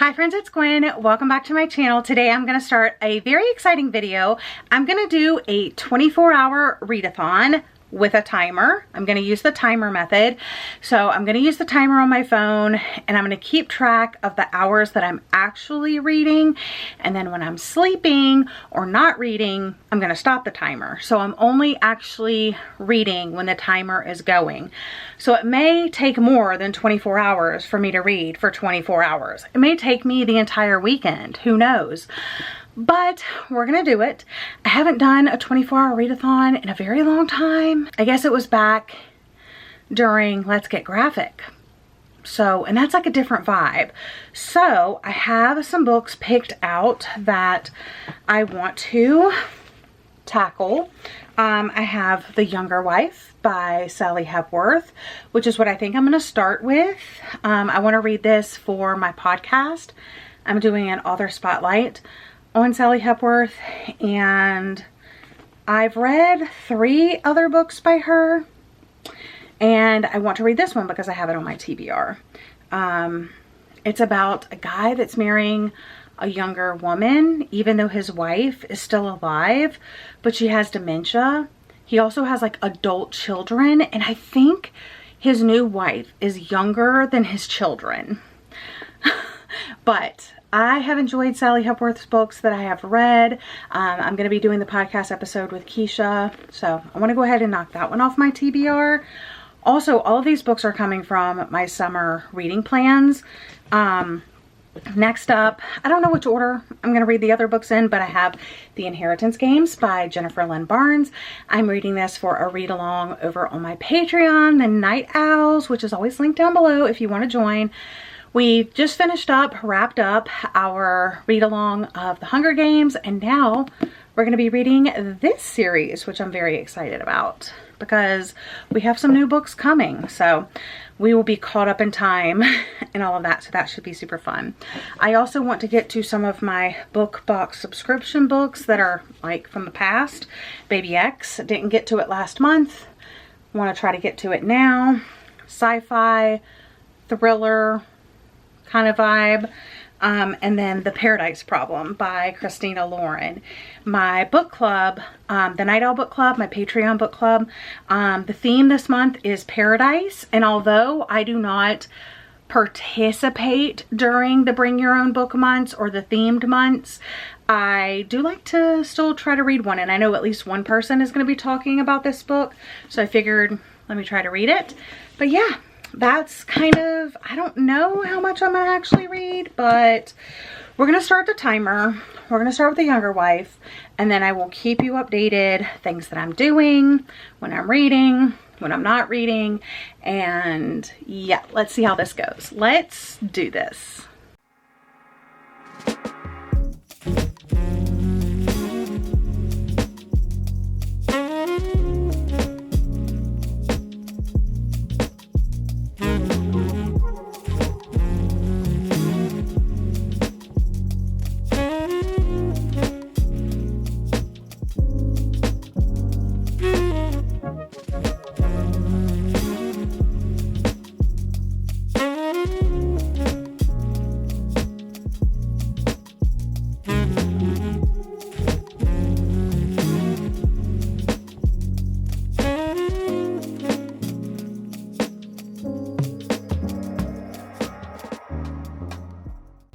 Hi friends, it's Gwen. Welcome back to my channel. Today I'm going to start a very exciting video. I'm going to do a 24-hour readathon with a timer. I'm going to use the timer method. So I'm going to use the timer on my phone and I'm going to keep track of the hours that I'm actually reading. And then when I'm sleeping or not reading, I'm going to stop the timer. So I'm only actually reading when the timer is going. So it may take more than 24 hours for me to read for 24 hours. It may take me the entire weekend. Who knows? But we're gonna do it. I haven't done a 24-hour readathon in a very long time. I guess it was back during Let's Get Graphic. So, and that's like a different vibe. So I have some books picked out that I want to tackle. I have The Younger Wife by 𝒍𝒊𝒏𝒌𝒔, which is what I think I'm gonna start with. I wanna read this for my podcast. I'm doing an author spotlight on 𝒍𝒊𝒏𝒌𝒔, and I've read 3 other books by her, and I want to read this one because I have it on my TBR. It's about a guy that's marrying a younger woman, even though his wife is still alive, but she has dementia. He also has like adult children, and I think his new wife is younger than his children. But I have enjoyed 𝒍𝒊𝒏𝒌𝒔's books that I have read. I'm going to be doing the podcast episode with Keisha, so I want to go ahead and knock that one off my TBR. Also, all of these books are coming from my summer reading plans. Next up, I don't know which order I'm going to read the other books in, but I have The Inheritance Games by Jennifer Lynn Barnes. I'm reading this for a read along over on my Patreon, The Night Owls, which is always linked down below if you want to join. We just wrapped up our read along of The Hunger Games, and now we're going to be reading this series, which I'm very excited about because we have some new books coming. So we will be caught up in time and all of that. So that should be super fun. I also want to get to some of my book box subscription books that are like from the past. Baby X, didn't get to it last month. Want to try to get to it now. Sci-fi, thriller kind of vibe. And then The Paradise Problem by Christina Lauren. My book club, the Night Owl Book Club, my Patreon book club, the theme this month is paradise. And although I do not participate during the Bring Your Own Book months or the themed months, I do like to still try to read one. And I know at least one person is going to be talking about this book. So I figured, let me try to read it. But yeah. That's kind of, I don't know how much I'm going to actually read, but we're going to start the timer. We're going to start with The Younger Wife, and then I will keep you updated, things that I'm doing, when I'm reading, when I'm not reading, and yeah, let's see how this goes. Let's do this.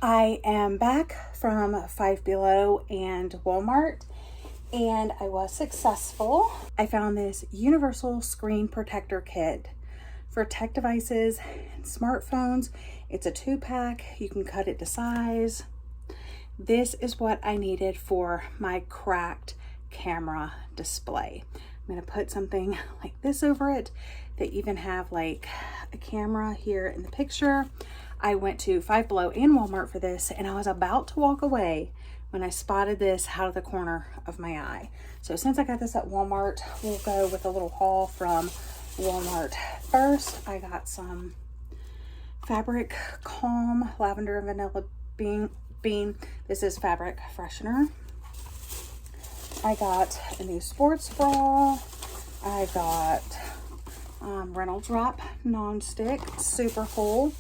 I am back from Five Below and Walmart, and I was successful. I found this universal screen protector kit for tech devices and smartphones. It's a 2-pack. You can cut it to size. This is what I needed for my cracked camera display. I'm going to put something like this over it. They even have like a camera here in the picture. I went to Five Below and Walmart for this, and I was about to walk away when I spotted this out of the corner of my eye. So since I got this at Walmart, we'll go with a little haul from Walmart first. I got some Fabric Calm Lavender and Vanilla Bean. This is fabric freshener. I got a new sports bra. I got Reynolds Wrap non-stick, super cool.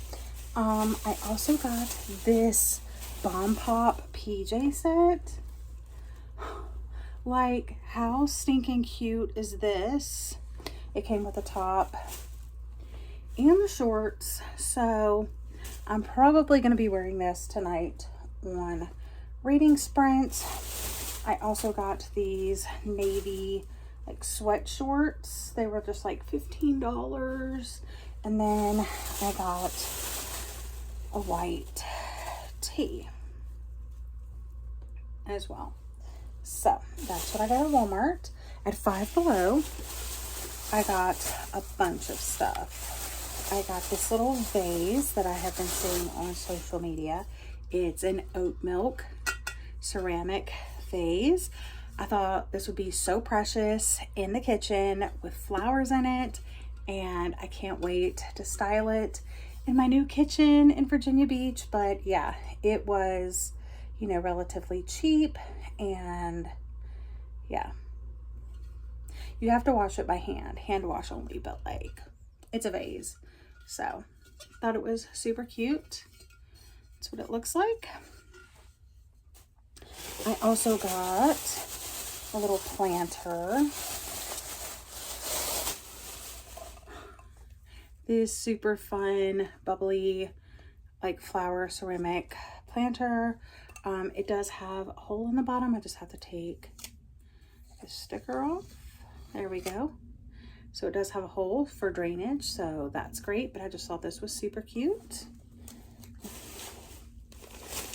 I also got this Bomb Pop PJ set. Like, how stinking cute is this? It came with the top and the shorts, so I'm probably going to be wearing this tonight on reading sprints. I also got these navy like sweat shorts. They were just like $15. And then I got a white tee as well. So that's what I got at Walmart. At Five Below, I got a bunch of stuff. I got this little vase that I have been seeing on social media. It's an oat milk ceramic vase. I thought this would be so precious in the kitchen with flowers in it, and I can't wait to style it in my new kitchen in Virginia Beach. But yeah, it was, you know, relatively cheap, and yeah, you have to wash it by hand wash only, but like, it's a vase. So thought it was super cute. That's what it looks like. I also got a little planter. This super fun, bubbly, like flower ceramic planter. It does have a hole in the bottom. I just have to take the sticker off. There we go. So it does have a hole for drainage, so that's great, but I just thought this was super cute.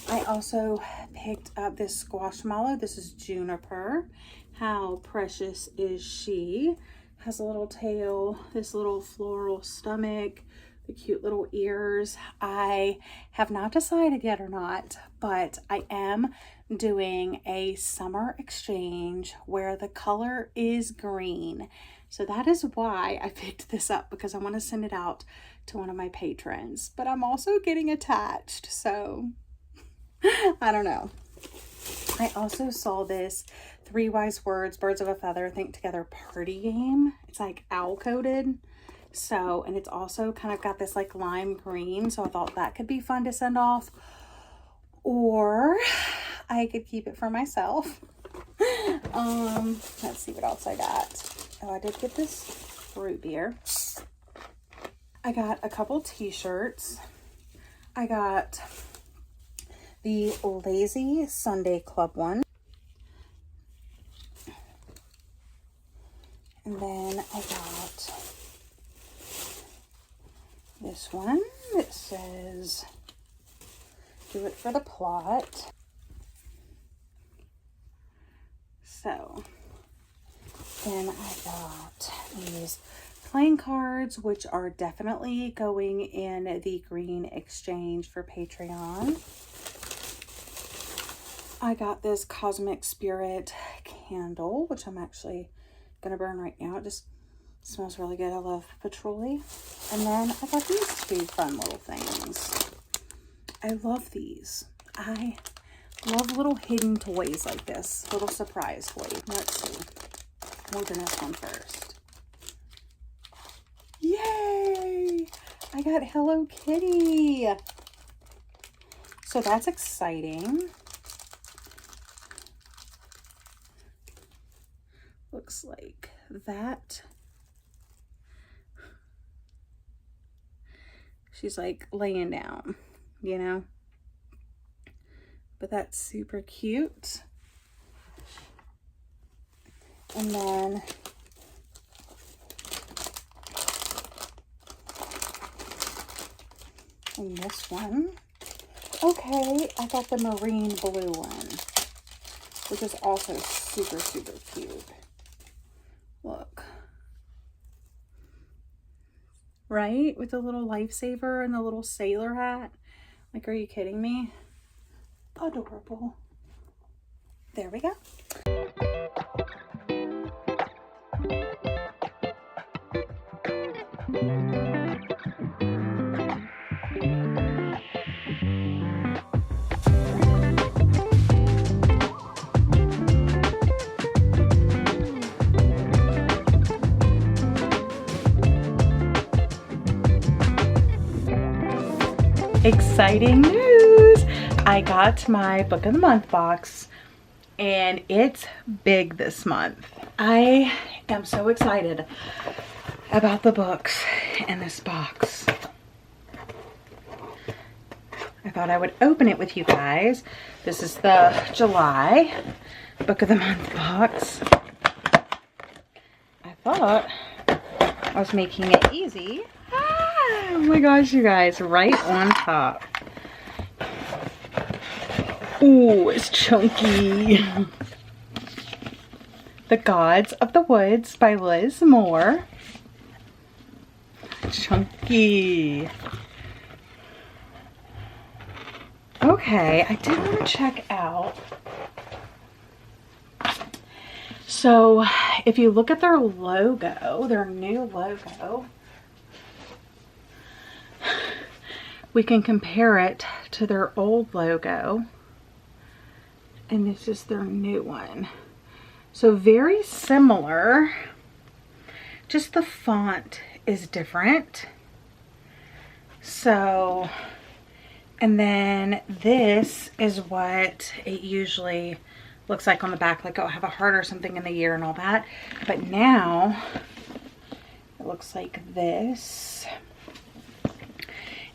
I also picked up this squash mallow. This is juniper. How precious is she? Has a little tail, this little floral stomach, the cute little ears. I have not decided yet or not, but I am doing a summer exchange where the color is green. So that is why I picked this up, because I want to send it out to one of my patrons, but I'm also getting attached, so I don't know. I also saw this 3 Wise Words, Birds of a Feather, Think Together party game. It's like owl coated. So, and it's also kind of got this like lime green. So I thought that could be fun to send off, or I could keep it for myself. Let's see what else I got. Oh, I did get this root beer. I got a couple t-shirts. I got the Lazy Sunday Club one. And then I got this one that says, do it for the plot. So then I got these playing cards, which are definitely going in the green exchange for Patreon. I got this Cosmic Spirit candle, which I'm actually gonna burn right now. It just smells really good. I love patchouli. And then I got these 2 fun little things. I love these. I love little hidden toys like this. Little surprise toy. Let's see. We'll do this one first. Yay! I got Hello Kitty. So that's exciting. Looks like that. She's like laying down, you know, but that's super cute. And then in this one, okay, I got the marine blue one, which is also super, super cute. Look. Right? With the little lifesaver and the little sailor hat. Like, are you kidding me? Adorable. There we go. Exciting news! I got my book of the month box and it's big this month. I am so excited about the books in this box. I thought I would open it with you guys. This is the July book of the month box. I thought I was making it easy. Oh my gosh, you guys, right on top. Ooh, it's chunky. The Gods of the Woods by Liz Moore. Chunky. Okay, I did want to check out. So, if you look at their logo, their new logo, we can compare it to their old logo. And this is their new one. So very similar, just the font is different. So, and then this is what it usually looks like on the back, like I'll have a heart or something in the year and all that. But now it looks like this.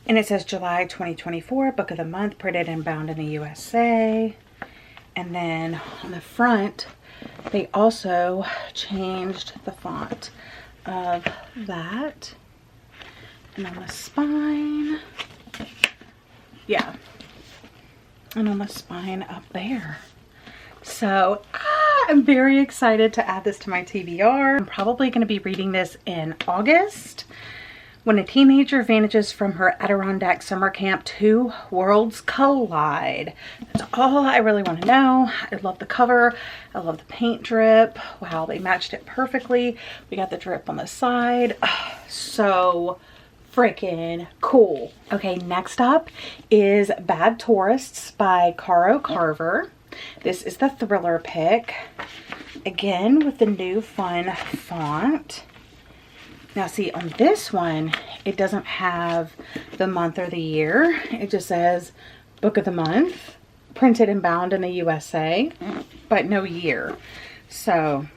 And it says July 2024, book of the month, printed and bound in the USA. And then on the front, they also changed the font of that. And on the spine, yeah. And on the spine up there. So, I'm very excited to add this to my TBR. I'm probably going to be reading this in August. When a teenager vanishes from her Adirondack summer camp, two worlds collide. That's all I really want to know. I love the cover. I love the paint drip. Wow, they matched it perfectly. We got the drip on the side. Oh, so freaking cool. Okay, next up is Bad Tourists by 𝒂𝒂𝒏𝒄. This is the thriller pick. Again, with the new fun font. Now see, on this one, it doesn't have the month or the year. It just says book of the month, printed and bound in the USA, but no year. So,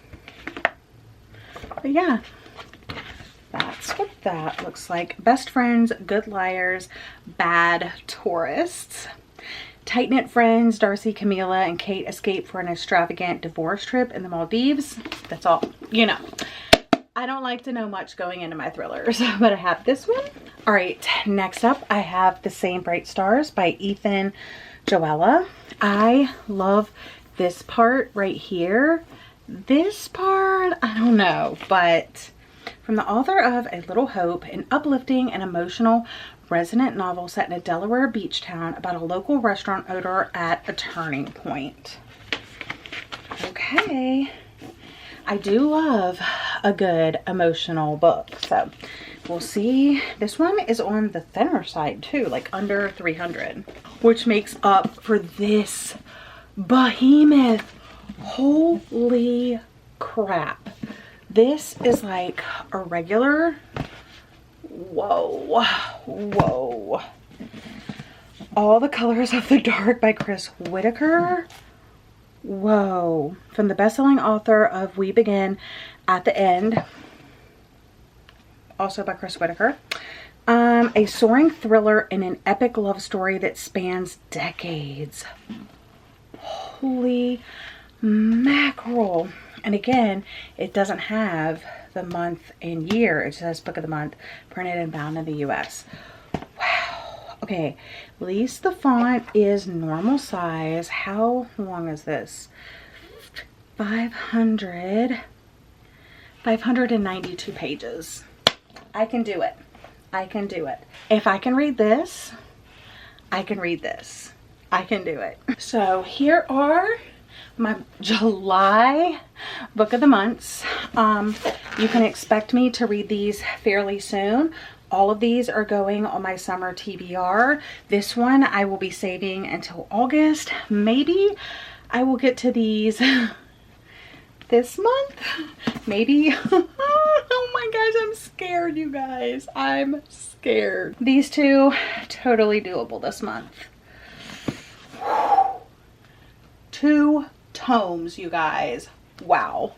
but yeah, that's what that looks like. Best friends, good liars, bad tourists. Tight-knit friends, Darcy, Camila, and Kate escape for an extravagant divorce trip in the Maldives. That's all, you know. I don't like to know much going into my thrillers, but I have this one. All right, next up, I have The Same Bright Stars by Ethan Joella. I love this part right here. This part, I don't know, but from the author of A Little Hope, an uplifting and emotional resonant novel set in a Delaware beach town about a local restaurant owner at a turning point. Okay. I do love a good emotional book, so we'll see. This one is on the thinner side too, like under 300, which makes up for this behemoth. Holy crap. This is like a regular, whoa, whoa. All the Colors of the Dark by Chris Whitaker. Whoa. From the best-selling author of We Begin at the End, also by Chris Whitaker. A soaring thriller and an epic love story that spans decades. Holy mackerel. And again, it doesn't have the month and year. It says book of the month, printed and bound in the US. Wow. Okay, at least the font is normal size. How long is this? 592 pages. I can do it. I can do it. If I can read this, I can read this. I can do it. So here are my July book of the months. You can expect me to read these fairly soon. All of these are going on my summer TBR. This one I will be saving until August. Maybe I will get to these this month, maybe. Oh my gosh, I'm scared, you guys. I'm scared. These two, totally doable this month. 2 tomes, you guys. Wow.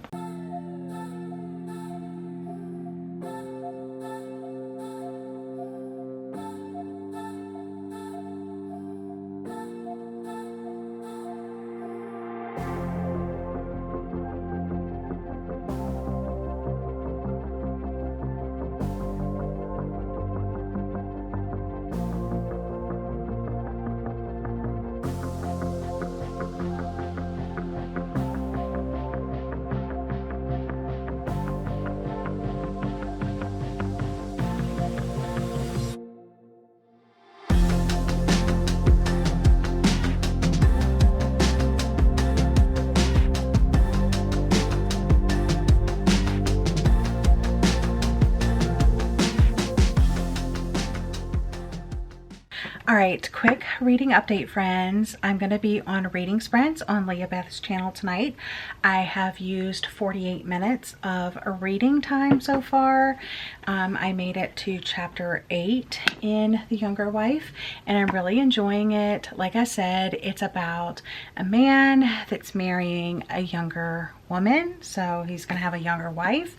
All right, quick reading update, friends. I'm going to be on reading sprints on Leah Beth's channel tonight. I have used 48 minutes of reading time so far. I made it to chapter 8 in The Younger Wife, and I'm really enjoying it. Like I said, it's about a man that's marrying a younger woman, so he's going to have a younger wife.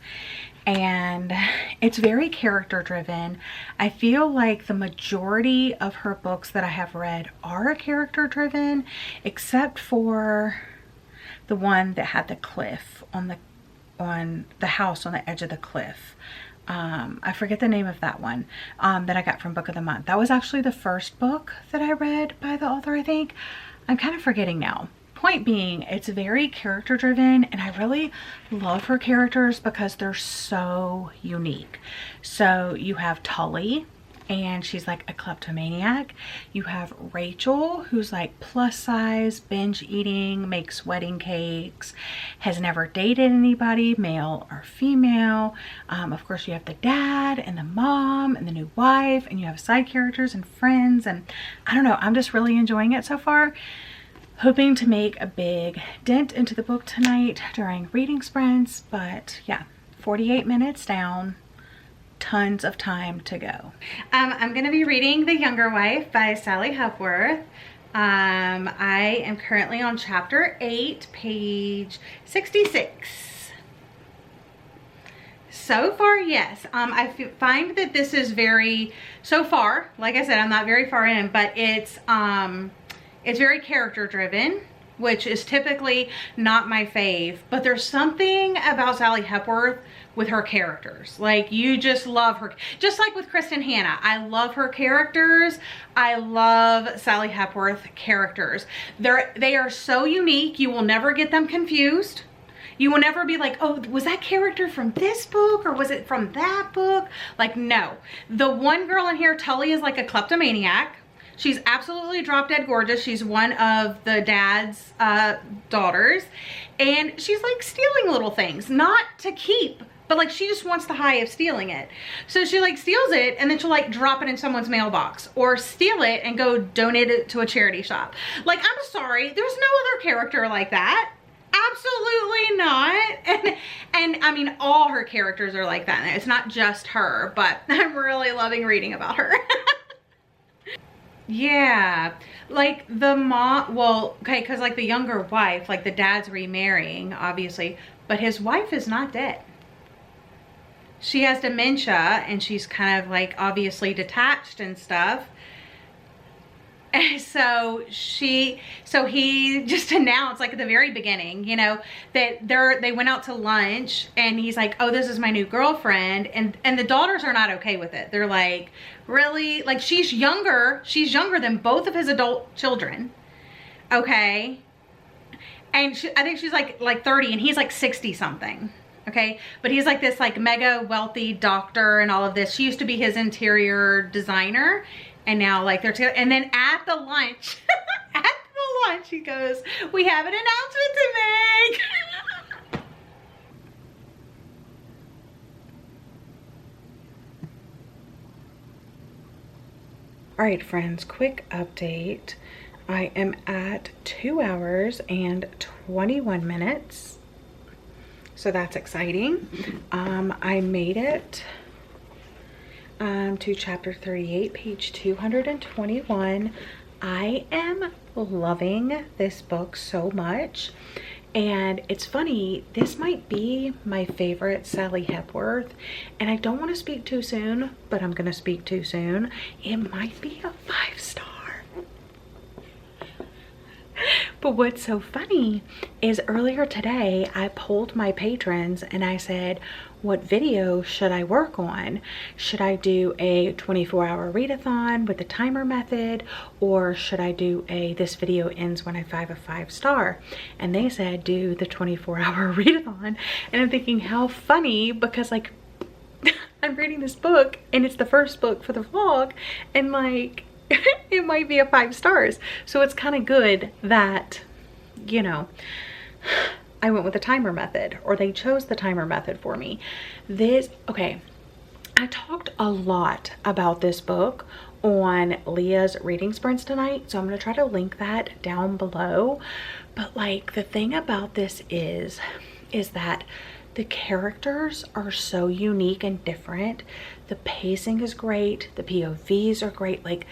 And it's very character driven. I feel like the majority of her books that I have read are character driven, except for the one that had the cliff on the house on the edge of the cliff. I forget the name of that one that I got from Book of the Month. That was actually the first book that I read by the author, I think. I'm kind of forgetting now. Point being, it's very character driven, and I really love her characters because they're so unique. So you have Tully, and she's like a kleptomaniac. You have Rachel, who's like plus size, binge eating, makes wedding cakes, has never dated anybody, male or female. Of course, you have the dad and the mom and the new wife, and you have side characters and friends, and I don't know, I'm just really enjoying it so far. Hoping to make a big dent into the book tonight during reading sprints, but yeah, 48 minutes down, tons of time to go. I'm going to be reading The Younger Wife by Sally Hepworth. I am currently on chapter 8, page 66. So far, yes. I find that this is so far, like I said, I'm not very far in, but it's very character driven, which is typically not my fave, but there's something about Sally Hepworth with her characters. Like, you just love her. Just like with Kristen Hanna, I love her characters. I love Sally Hepworth characters. They are so unique, you will never get them confused. You will never be like, oh, was that character from this book or was it from that book? Like, no. The one girl in here, Tully, is like a kleptomaniac. She's absolutely drop dead gorgeous. She's one of the dad's daughters, and she's like stealing little things, not to keep, but like she just wants the high of stealing it. So she like steals it, and then she'll like drop it in someone's mailbox or steal it and go donate it to a charity shop. Like, I'm sorry, there's no other character like that. Absolutely not. And I mean, all her characters are like that. It's not just her, but I'm really loving reading about her. Yeah, like the mom, well, okay, because like the younger wife, like the dad's remarrying, obviously, but his wife is not dead. She has dementia, and she's kind of like obviously detached and stuff. And so he just announced, like at the very beginning, you know, that they went out to lunch, and he's like, oh, this is my new girlfriend. And the daughters are not okay with it. They're like, really? Like, she's younger than both of his adult children. Okay. And I think she's like 30, and he's like 60 something. Okay. But he's like this like mega wealthy doctor and all of this. She used to be his interior designer. And now like they're together. And then at the lunch, he goes, we have an announcement to make. All right, friends, quick update. I am at 2 hours and 21 minutes. so that's exciting. I made it to chapter 38, page 221. I am loving this book so much. And it's funny, this might be my favorite Sally Hepworth, and I don't want to speak too soon, but I'm going to speak too soon. It might be a 5-star. But what's so funny is earlier today, I polled my patrons and I said, what video should I work on? Should I do a 24-hour readathon with the timer method, or should I do a this video ends when I 5-star? And they said do the 24-hour readathon. And I'm thinking, how funny, because like I'm reading this book and it's the first book for the vlog, and like it might be a 5 stars. So it's kind of good that, you know, I went with the timer method, or they chose the timer method for me. Okay, I talked a lot about this book on Leah's reading sprints tonight, so I'm going to try to link that down below. But like, the thing about this is that the characters are so unique and different. The pacing is great. The POVs are great. Like,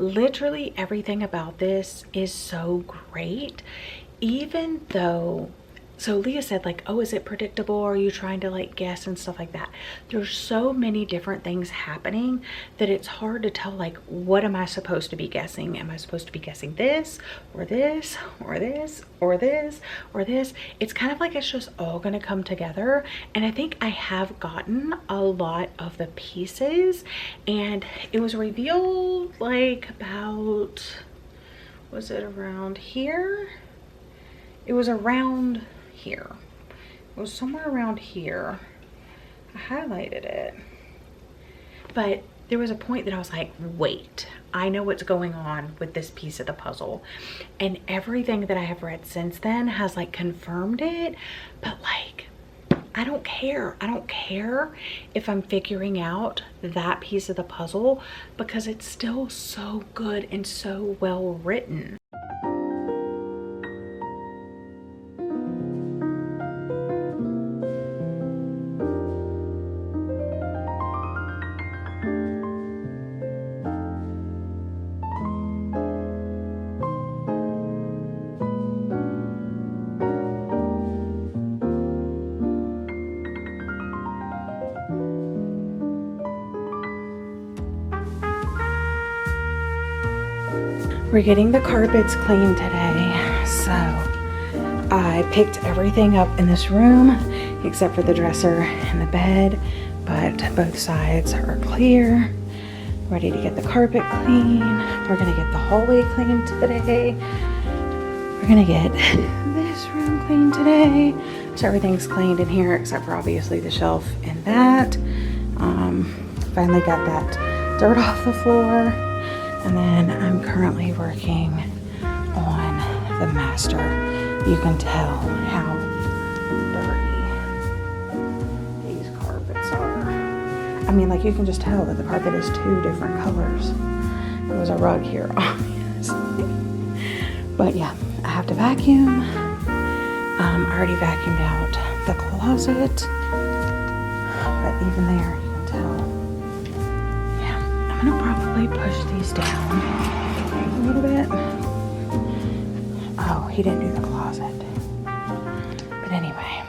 literally everything about this is so great. Even though, so Leah said like, oh, is it predictable? Are you trying to like guess and stuff like that? There's so many different things happening that it's hard to tell, like, what am I supposed to be guessing? Am I supposed to be guessing this or this or this or this or this? It's kind of like it's just all gonna come together. And I think I have gotten a lot of the pieces, and it was revealed like about, was it around here? It was around here. It was somewhere around here. I highlighted it. But there was a point that I was like, wait, I know what's going on with this piece of the puzzle. And everything that I have read since then has like confirmed it. But like, I don't care. I don't care if I'm figuring out that piece of the puzzle, because it's still so good and so well written. We're getting the carpets clean today, so I picked everything up in this room except for the dresser and the bed, but both sides are clear, ready to get the carpet clean. We're gonna get the hallway cleaned today. We're gonna get this room cleaned today. So everything's cleaned in here except for obviously the shelf and that. Finally got that dirt off the floor. And then I'm currently working on the master. You can tell how dirty these carpets are. I mean, like, you can just tell that the carpet is 2 different colors. There was a rug here, obviously. But yeah, I have to vacuum. I already vacuumed out the closet. But even there, you can tell. I'm gonna probably push these down a little bit. Oh, he didn't do the closet. But anyway,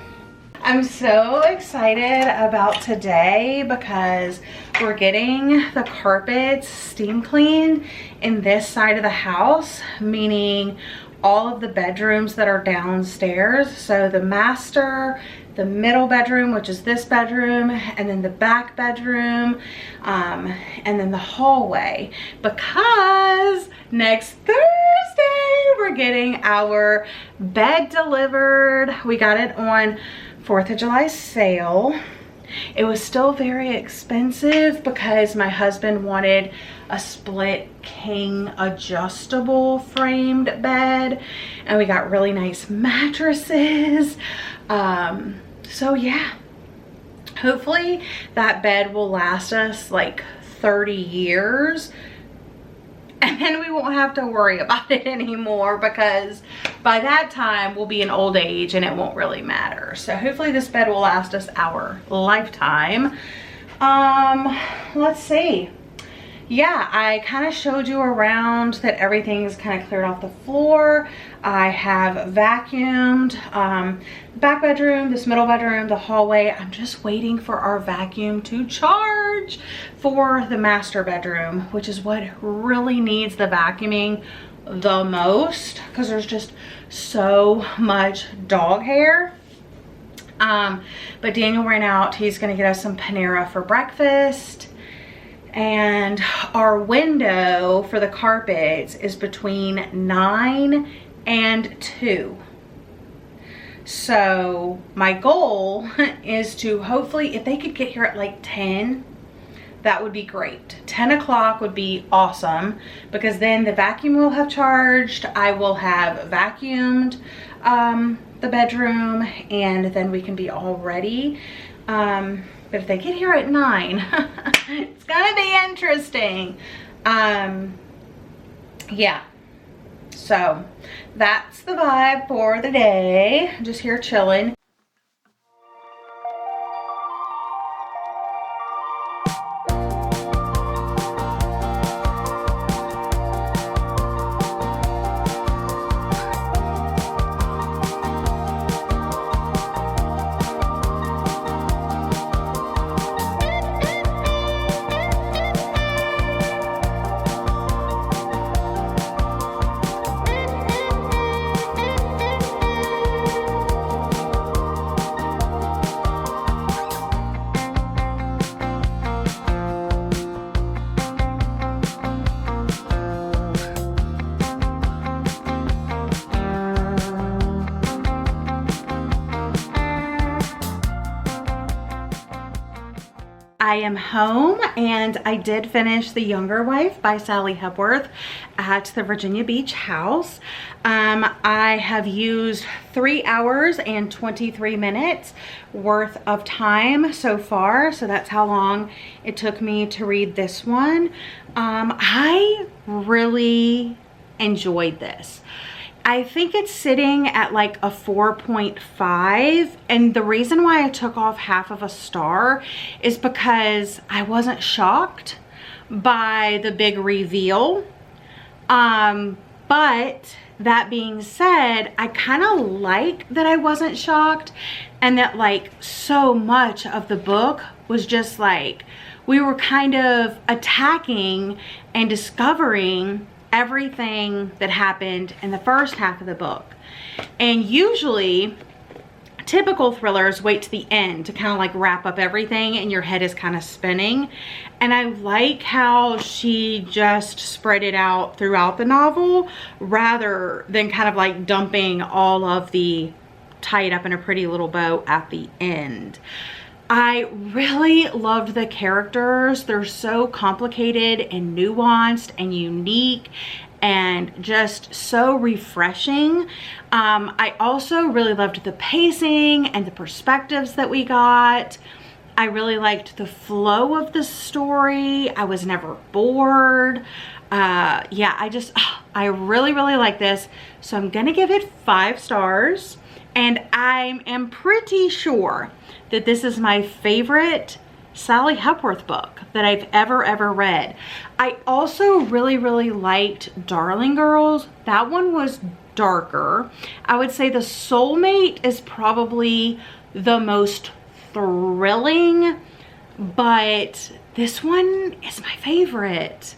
I'm so excited about today because we're getting the carpets steam cleaned in this side of the house, meaning all of the bedrooms that are downstairs. So the master, the middle bedroom, which is this bedroom, and then the back bedroom, and then the hallway, because next Thursday we're getting our bed delivered. We got it on 4th of July sale. It was still very expensive because my husband wanted a split king adjustable framed bed, and we got really nice mattresses. So yeah, hopefully that bed will last us like 30 years. and then we won't have to worry about it anymore, because by that time we'll be in old age and it won't really matter. So hopefully this bed will last us our lifetime. Let's see. Yeah, I kind of showed you around that everything's kind of cleared off the floor. I have vacuumed the back bedroom, this middle bedroom, the hallway. I'm just waiting for our vacuum to charge for the master bedroom, which is what really needs the vacuuming the most, because there's just so much dog hair. But Daniel ran out. He's gonna get us some Panera for breakfast. And our window for the carpets is between 9 and 2. So my goal is to hopefully, if they could get here at like 10, that would be great. 10 o'clock would be awesome, because then the vacuum will have charged. I will have vacuumed the bedroom, and then we can be all ready. But if they get here at 9, it's gonna be interesting. Yeah, so that's the vibe for the day. I'm just here chilling. I am home, and I did finish The Younger Wife by Sally Hepworth at the Virginia Beach house. I have used 3 hours and 23 minutes worth of time so far, so that's how long it took me to read this one. I really enjoyed this. I think it's sitting at like a 4.5, and the reason why I took off half of a star is because I wasn't shocked by the big reveal. But that being said, I kind of like that I wasn't shocked, and that like so much of the book was just like we were kind of attacking and discovering everything that happened in the first half of the book. And usually typical thrillers wait to the end to kind of like wrap up everything, and your head is kind of spinning. And I like how she just spread it out throughout the novel, rather than kind of like dumping all of the tied up in a pretty little bow at the end. I really loved the characters. They're so complicated and nuanced and unique and just so refreshing. I also really loved the pacing and the perspectives that we got. I really liked the flow of the story. I was never bored. Yeah, I really like this. So I'm gonna give it 5 stars. And I am pretty sure that this is my favorite Sally Hepworth book that I've ever read. I also really liked Darling Girls. That one was darker. I would say The Soulmate is probably the most thrilling, but this one is my favorite.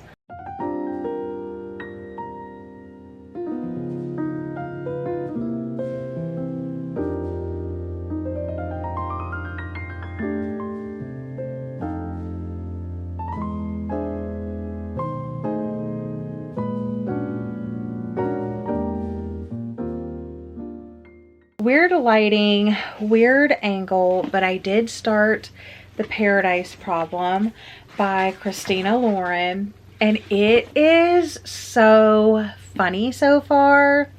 Weird lighting, weird angle, but I did start The Paradise Problem by Christina Lauren, and it is so funny so far.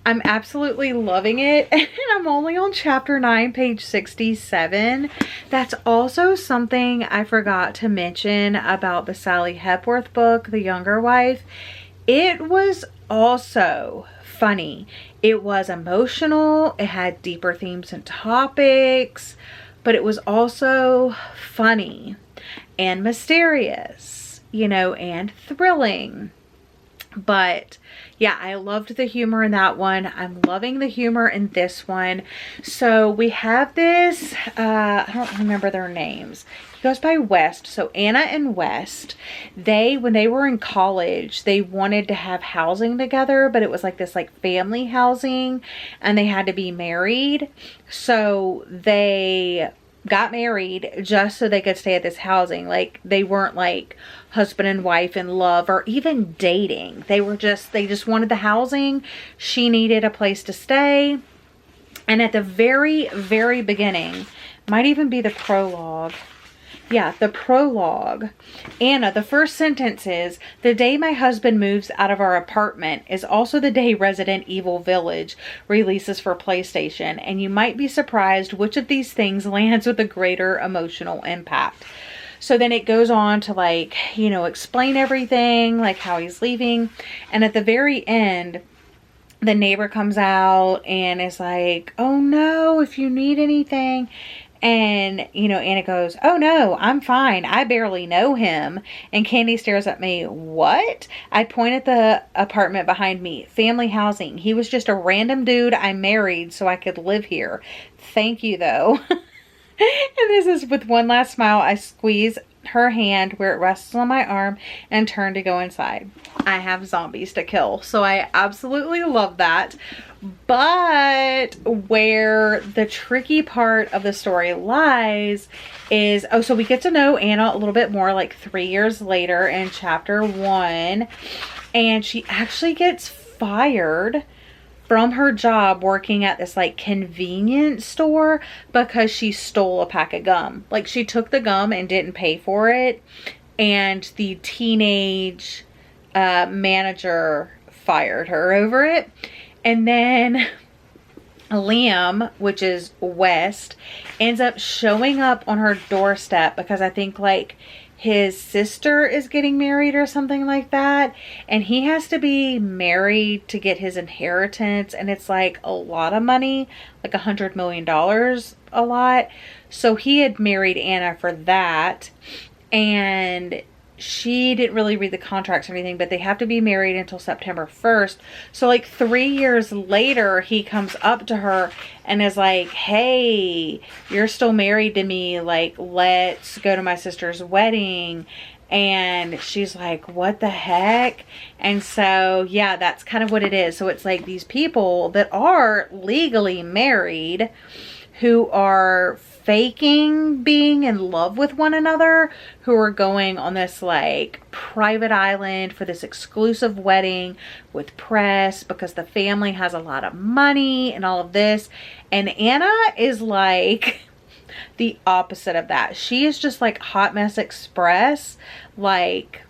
I'm absolutely loving it, and I'm only on chapter 9, page 67. That's also something I forgot to mention about the Sally Hepworth book, The Younger Wife. It was also funny. It was emotional. It had deeper themes and topics, but it was also funny and mysterious, you know, and thrilling. But yeah, I loved the humor in that one. I'm loving the humor in this one. So we have this, I don't remember their names. He goes by West. So Anna and West, when they were in college, they wanted to have housing together, but it was like this like family housing, and they had to be married. So they got married just so they could stay at this housing. Like, they weren't like husband and wife in love or even dating. They just wanted the housing. She needed a place to stay. And at the very, very beginning, might even be the prologue. Yeah, the prologue. Anna, the first sentence is, "The day my husband moves out of our apartment is also the day Resident Evil Village releases for PlayStation, and you might be surprised which of these things lands with a greater emotional impact." So then it goes on to, like, you know, explain everything, like how he's leaving. And at the very end, the neighbor comes out and is like, "Oh no, if you need anything." And, you know, Anna goes, "Oh no, I'm fine. I barely know him." And Candy stares at me. "What?" I point at the apartment behind me. "Family housing. He was just a random dude I married so I could live here. Thank you though." And this is with one last smile. I squeeze her hand where it rests on my arm and turn to go inside. I have zombies to kill, so I absolutely love that. But where the tricky part of the story lies is, oh, so we get to know Anna a little bit more like 3 years later in chapter 1, and she actually gets fired from her job working at this like convenience store because she stole a pack of gum. Like, she took the gum and didn't pay for it, and the teenage manager fired her over it. And then Liam, which is West, ends up showing up on her doorstep because I think like his sister is getting married or something like that, and he has to be married to get his inheritance, and it's like a lot of money, like $100 million, a lot. So he had married Anna for that, and she didn't really read the contracts or anything, but they have to be married until September 1st. So like 3 years later, he comes up to her and is like, "Hey, you're still married to me. Like, let's go to my sister's wedding." And she's like, "What the heck?" And so, yeah, that's kind of what it is. So it's like these people that are legally married who are faking being in love with one another, who are going on this like private island for this exclusive wedding with press because the family has a lot of money and all of this. And Anna is like the opposite of that. She is just like Hot Mess Express, like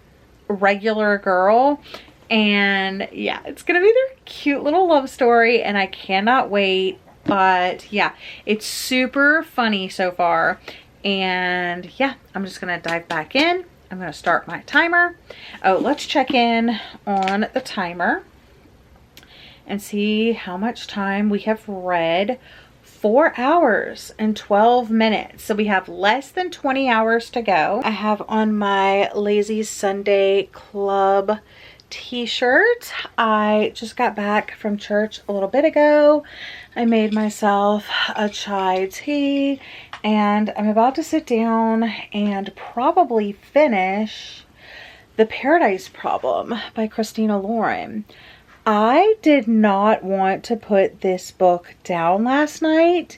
regular girl. And yeah, it's gonna be their cute little love story, and I cannot wait. But yeah, it's super funny so far. And yeah, I'm just gonna dive back in. I'm gonna start my timer. Oh, let's check in on the timer and see how much time we have read. 4 hours and 12 minutes. So we have less than 20 hours to go. I have on my Lazy Sunday Club t-shirt. I just got back from church a little bit ago. I made myself a chai tea, and I'm about to sit down and probably finish The Paradise Problem by Christina Lauren. I did not want to put this book down last night.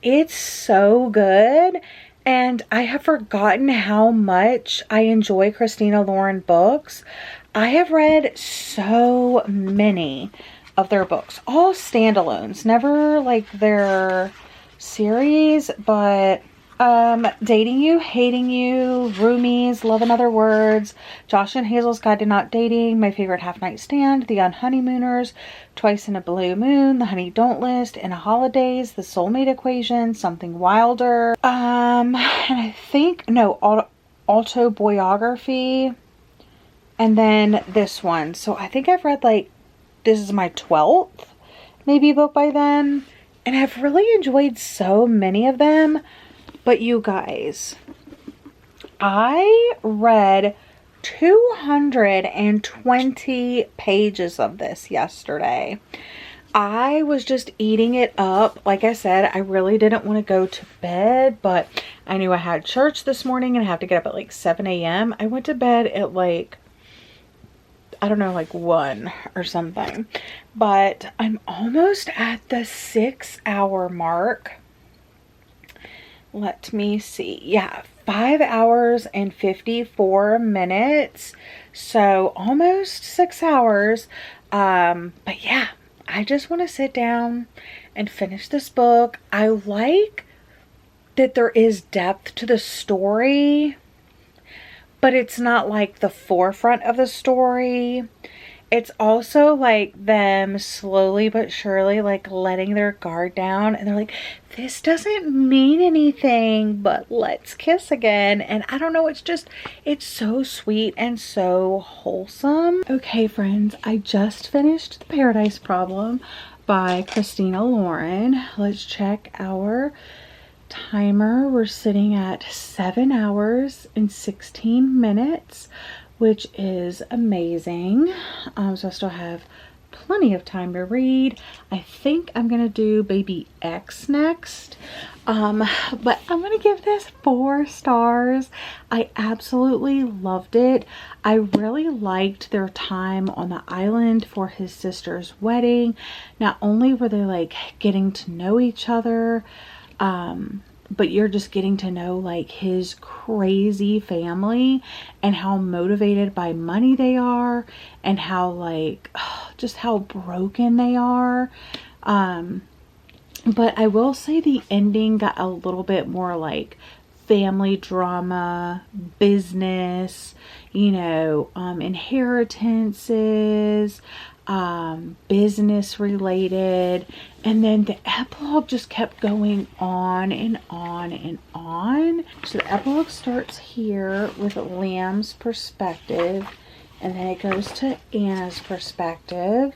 It's so good. And I have forgotten how much I enjoy Christina Lauren books. I have read so many of their books, all standalones, never like their series, but Dating You, Hating You, Roomies, Love and Other Words, Josh and Hazel's Guide to Not Dating, My Favorite Half Night Stand, The Unhoneymooners, Twice in a Blue Moon, The Honey Don't List, In a Holidays, The Soulmate Equation, Something Wilder, and I think, no, Autobiography, and then this one. So I think I've read like, this is my 12th maybe book by them, and I've really enjoyed so many of them. But you guys, I read 220 pages of this yesterday. I was just eating it up. Like I said, I really didn't want to go to bed, but I knew I had church this morning and I have to get up at like 7 a.m. I went to bed at like, I don't know, like 1 or something. But I'm almost at the 6-hour mark. Let me see. Yeah, 5 hours and 54 minutes. So almost 6 hours. But yeah, I just want to sit down and finish this book. I like that there is depth to the story, but it's not like the forefront of the story. It's also like them slowly but surely like letting their guard down, and they're like, this doesn't mean anything, but let's kiss again. And I don't know, it's just, it's so sweet and so wholesome. Okay friends, I just finished The Paradise Problem by Christina Lauren. Let's check our timer. We're sitting at 7 hours and 16 minutes, which is amazing. So I still have plenty of time to read. I think I'm gonna do Baby X next, but I'm gonna give this 4 stars. I absolutely loved it. I really liked their time on the island for his sister's wedding. Not only were they like getting to know each other, but you're just getting to know like his crazy family and how motivated by money they are, and how like just how broken they are. But I will say the ending got a little bit more like family drama, business, you know, inheritances, business related, and then the epilogue just kept going on and on and on. So the epilogue starts here with Liam's perspective, and then it goes to Anna's perspective,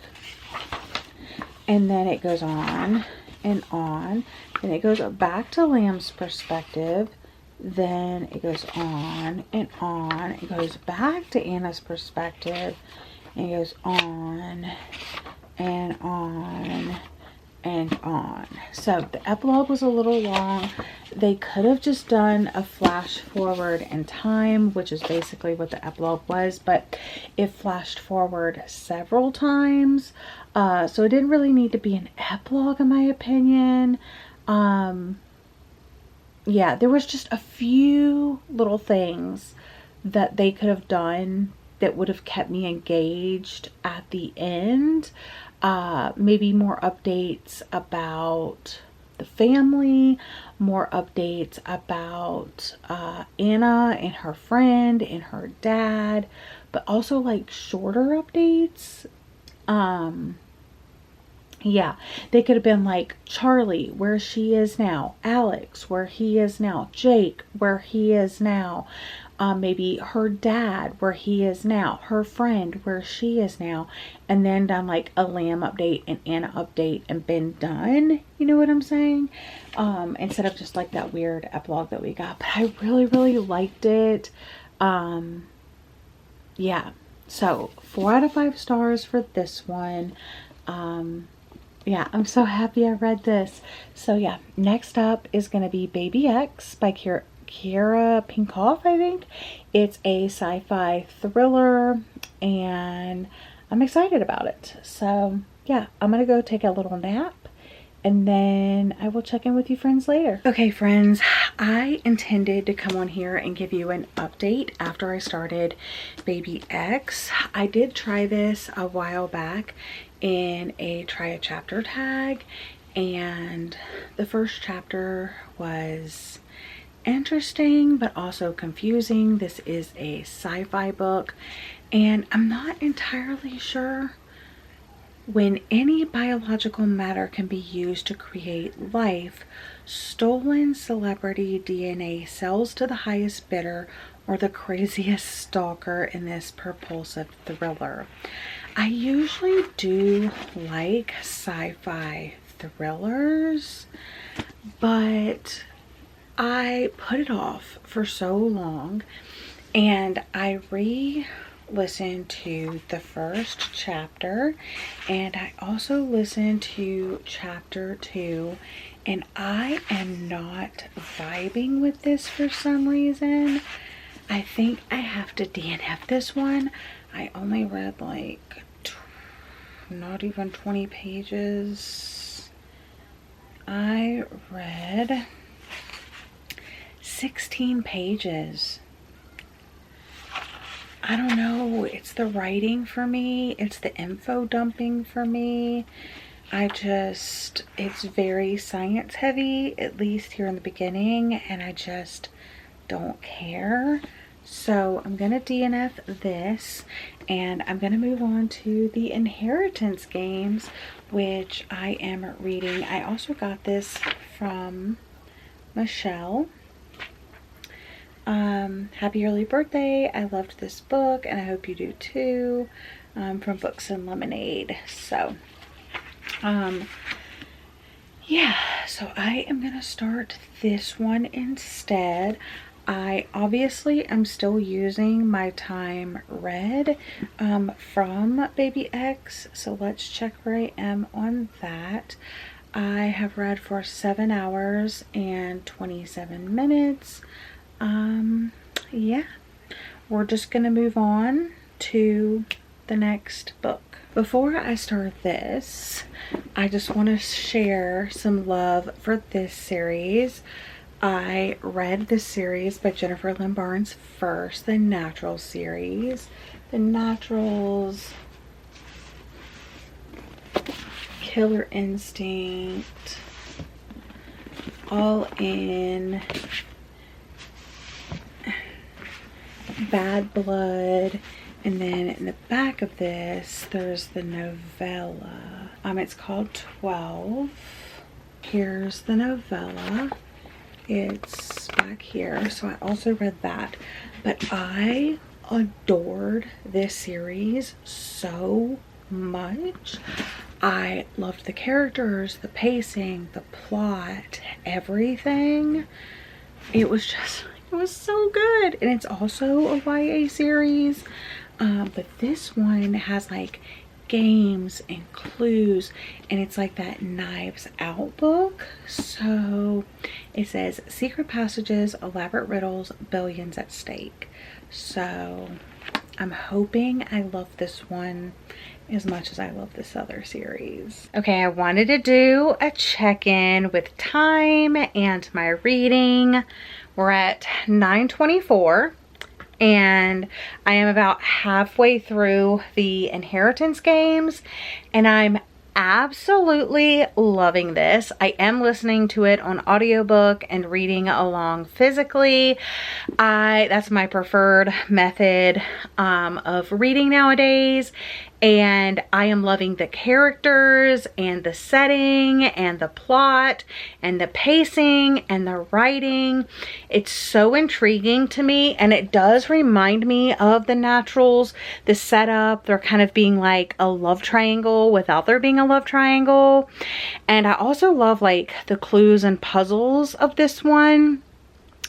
and then it goes on and on, and it goes back to Liam's perspective, then it goes on and on, it goes back to Anna's perspective, and it goes on and on and on. So the epilogue was a little long. They could have just done a flash forward in time, which is basically what the epilogue was, but it flashed forward several times. So it didn't really need to be an epilogue in my opinion. Yeah, there was just a few little things that they could have done that would have kept me engaged at the end. Maybe more updates about the family, more updates about Anna and her friend and her dad, but also like shorter updates. Yeah, they could have been like Charlie, where she is now, Alex, where he is now, Jake, where he is now, maybe her dad, where he is now, her friend, where she is now, and then done like a Liam update, an Anna update, and been done. You know what I'm saying? Instead of just like that weird epilogue that we got. But I really, really liked it. Yeah, so 4 out of 5 stars for this one. Yeah, I'm so happy I read this. So yeah, next up is going to be Baby X by 𝒂𝒂𝒏𝒌𝒔, I think. It's a sci-fi thriller, and I'm excited about it. So yeah, I'm going to go take a little nap, and then I will check in with you friends later. Okay friends, I intended to come on here and give you an update after I started Baby X. I did try this a while back in a try a chapter tag, and the first chapter was interesting but also confusing. This is a sci-fi book, and I'm not entirely sure when any biological matter can be used to create life. Stolen celebrity DNA sells to the highest bidder or the craziest stalker in this propulsive thriller. I usually do like sci-fi thrillers, but I put it off for so long, and I listened to the first chapter, and I also listened to chapter 2, and I am not vibing with this for some reason. I think I have to DNF this one. I only read like not even 20 pages. I read 16 pages. I don't know, it's the writing for me, it's the info dumping for me. It's very science heavy, at least here in the beginning, and I just don't care. So I'm gonna DNF this, and I'm gonna move on to the Inheritance Games, which I am reading. I also got this from Michelle. Happy early birthday. I loved this book, and I hope you do too. From Books and Lemonade. So yeah, so I am gonna start this one instead. I obviously am still using my time read from Baby X, so let's check where I am on that. I have read for 7 hours and 27 minutes. Yeah, we're just gonna move on to the next book. Before I start this, I just want to share some love for this series. I read this series by Jennifer Lynn Barnes first, the Natural series. The Naturals, Killer Instinct, All In, Bad Blood, and then in the back of this there's the novella. It's called 12. Here's the novella. It's back here, so I also read that. But I adored this series so much. I loved the characters, the pacing, the plot, everything. It was so good. And it's also a YA series, but this one has like games and clues, and it's like that Knives Out book. So it says secret passages, elaborate riddles, billions at stake. So I'm hoping I love this one as much as I love this other series. Okay, I wanted to do a check-in with time and my reading. We're at 9:24. And I am about halfway through the Inheritance Games, and I'm absolutely loving this. I am listening to it on audiobook and reading along physically. That's my preferred method of reading nowadays. And I am loving the characters and the setting and the plot and the pacing and the writing. It's so intriguing to me, and it does remind me of the Naturals. The setup, they're kind of being like a love triangle without there being a love triangle. And I also love like the clues and puzzles of this one,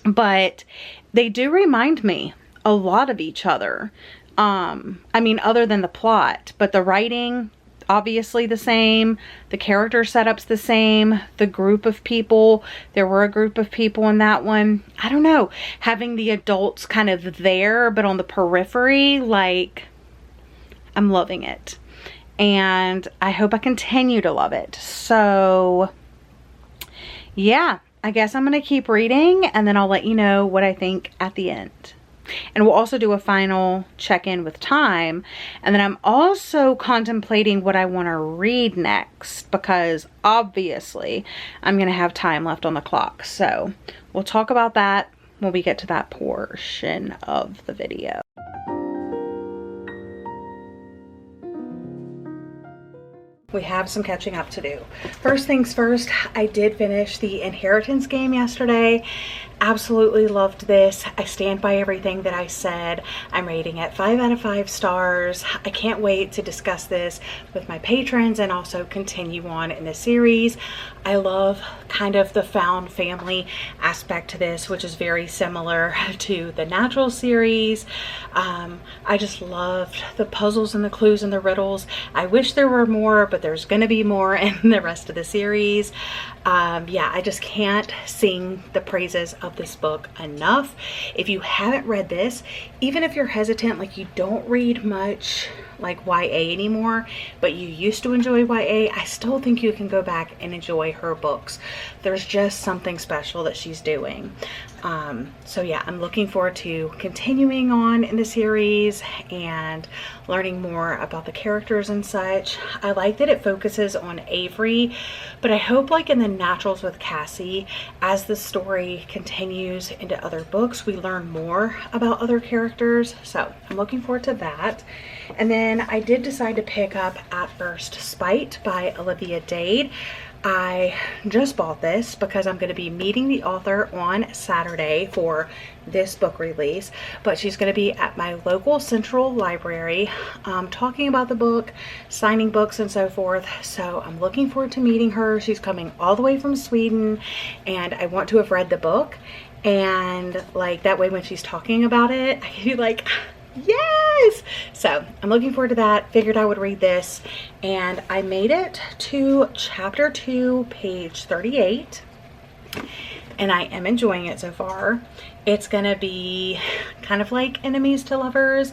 but they do remind me a lot of each other. I mean, other than the plot, but the writing, obviously the same. The character setup's the same. The group of people, there were a group of people in that one. I don't know, having the adults kind of there, but on the periphery, like, I'm loving it. And I hope I continue to love it. So, yeah, I guess I'm going to keep reading, and then I'll let you know what I think at the end. And we'll also do a final check-in with time. And then I'm also contemplating what I want to read next, because obviously I'm going to have time left on the clock. So we'll talk about that when we get to that portion of the video. We have some catching up to do. First things first, I did finish the Inheritance game yesterday. Absolutely loved this. I stand by everything that I said. I'm rating it 5 out of 5 stars. I can't wait to discuss this with my patrons and also continue on in the series. I love kind of the found family aspect to this, which is very similar to the Natural series. I just loved the puzzles and the clues and the riddles. I wish there were more, but there's gonna be more in the rest of the series. Yeah, I just can't sing the praises of this book enough. If you haven't read this, even if you're hesitant, like you don't read much like YA anymore, but you used to enjoy YA, I still think you can go back and enjoy her books. There's just something special that she's doing. So yeah, I'm looking forward to continuing on in the series and learning more about the characters and such. I like that it focuses on Avery, but I hope like in the Naturals with Cassie, as the story continues into other books, we learn more about other characters. So I'm looking forward to that. And then I did decide to pick up At First Spite by Olivia Dade. I just bought this because I'm going to be meeting the author on Saturday for this book release, but she's going to be at my local central library talking about the book, signing books and so forth. So I'm looking forward to meeting her. She's coming all the way from Sweden, and I want to have read the book, and like that way when she's talking about it, I can be like, yes! So I'm looking forward to that. Figured I would read this, and I made it to chapter 2, page 38, and I am enjoying it so far. It's gonna be kind of like enemies to lovers.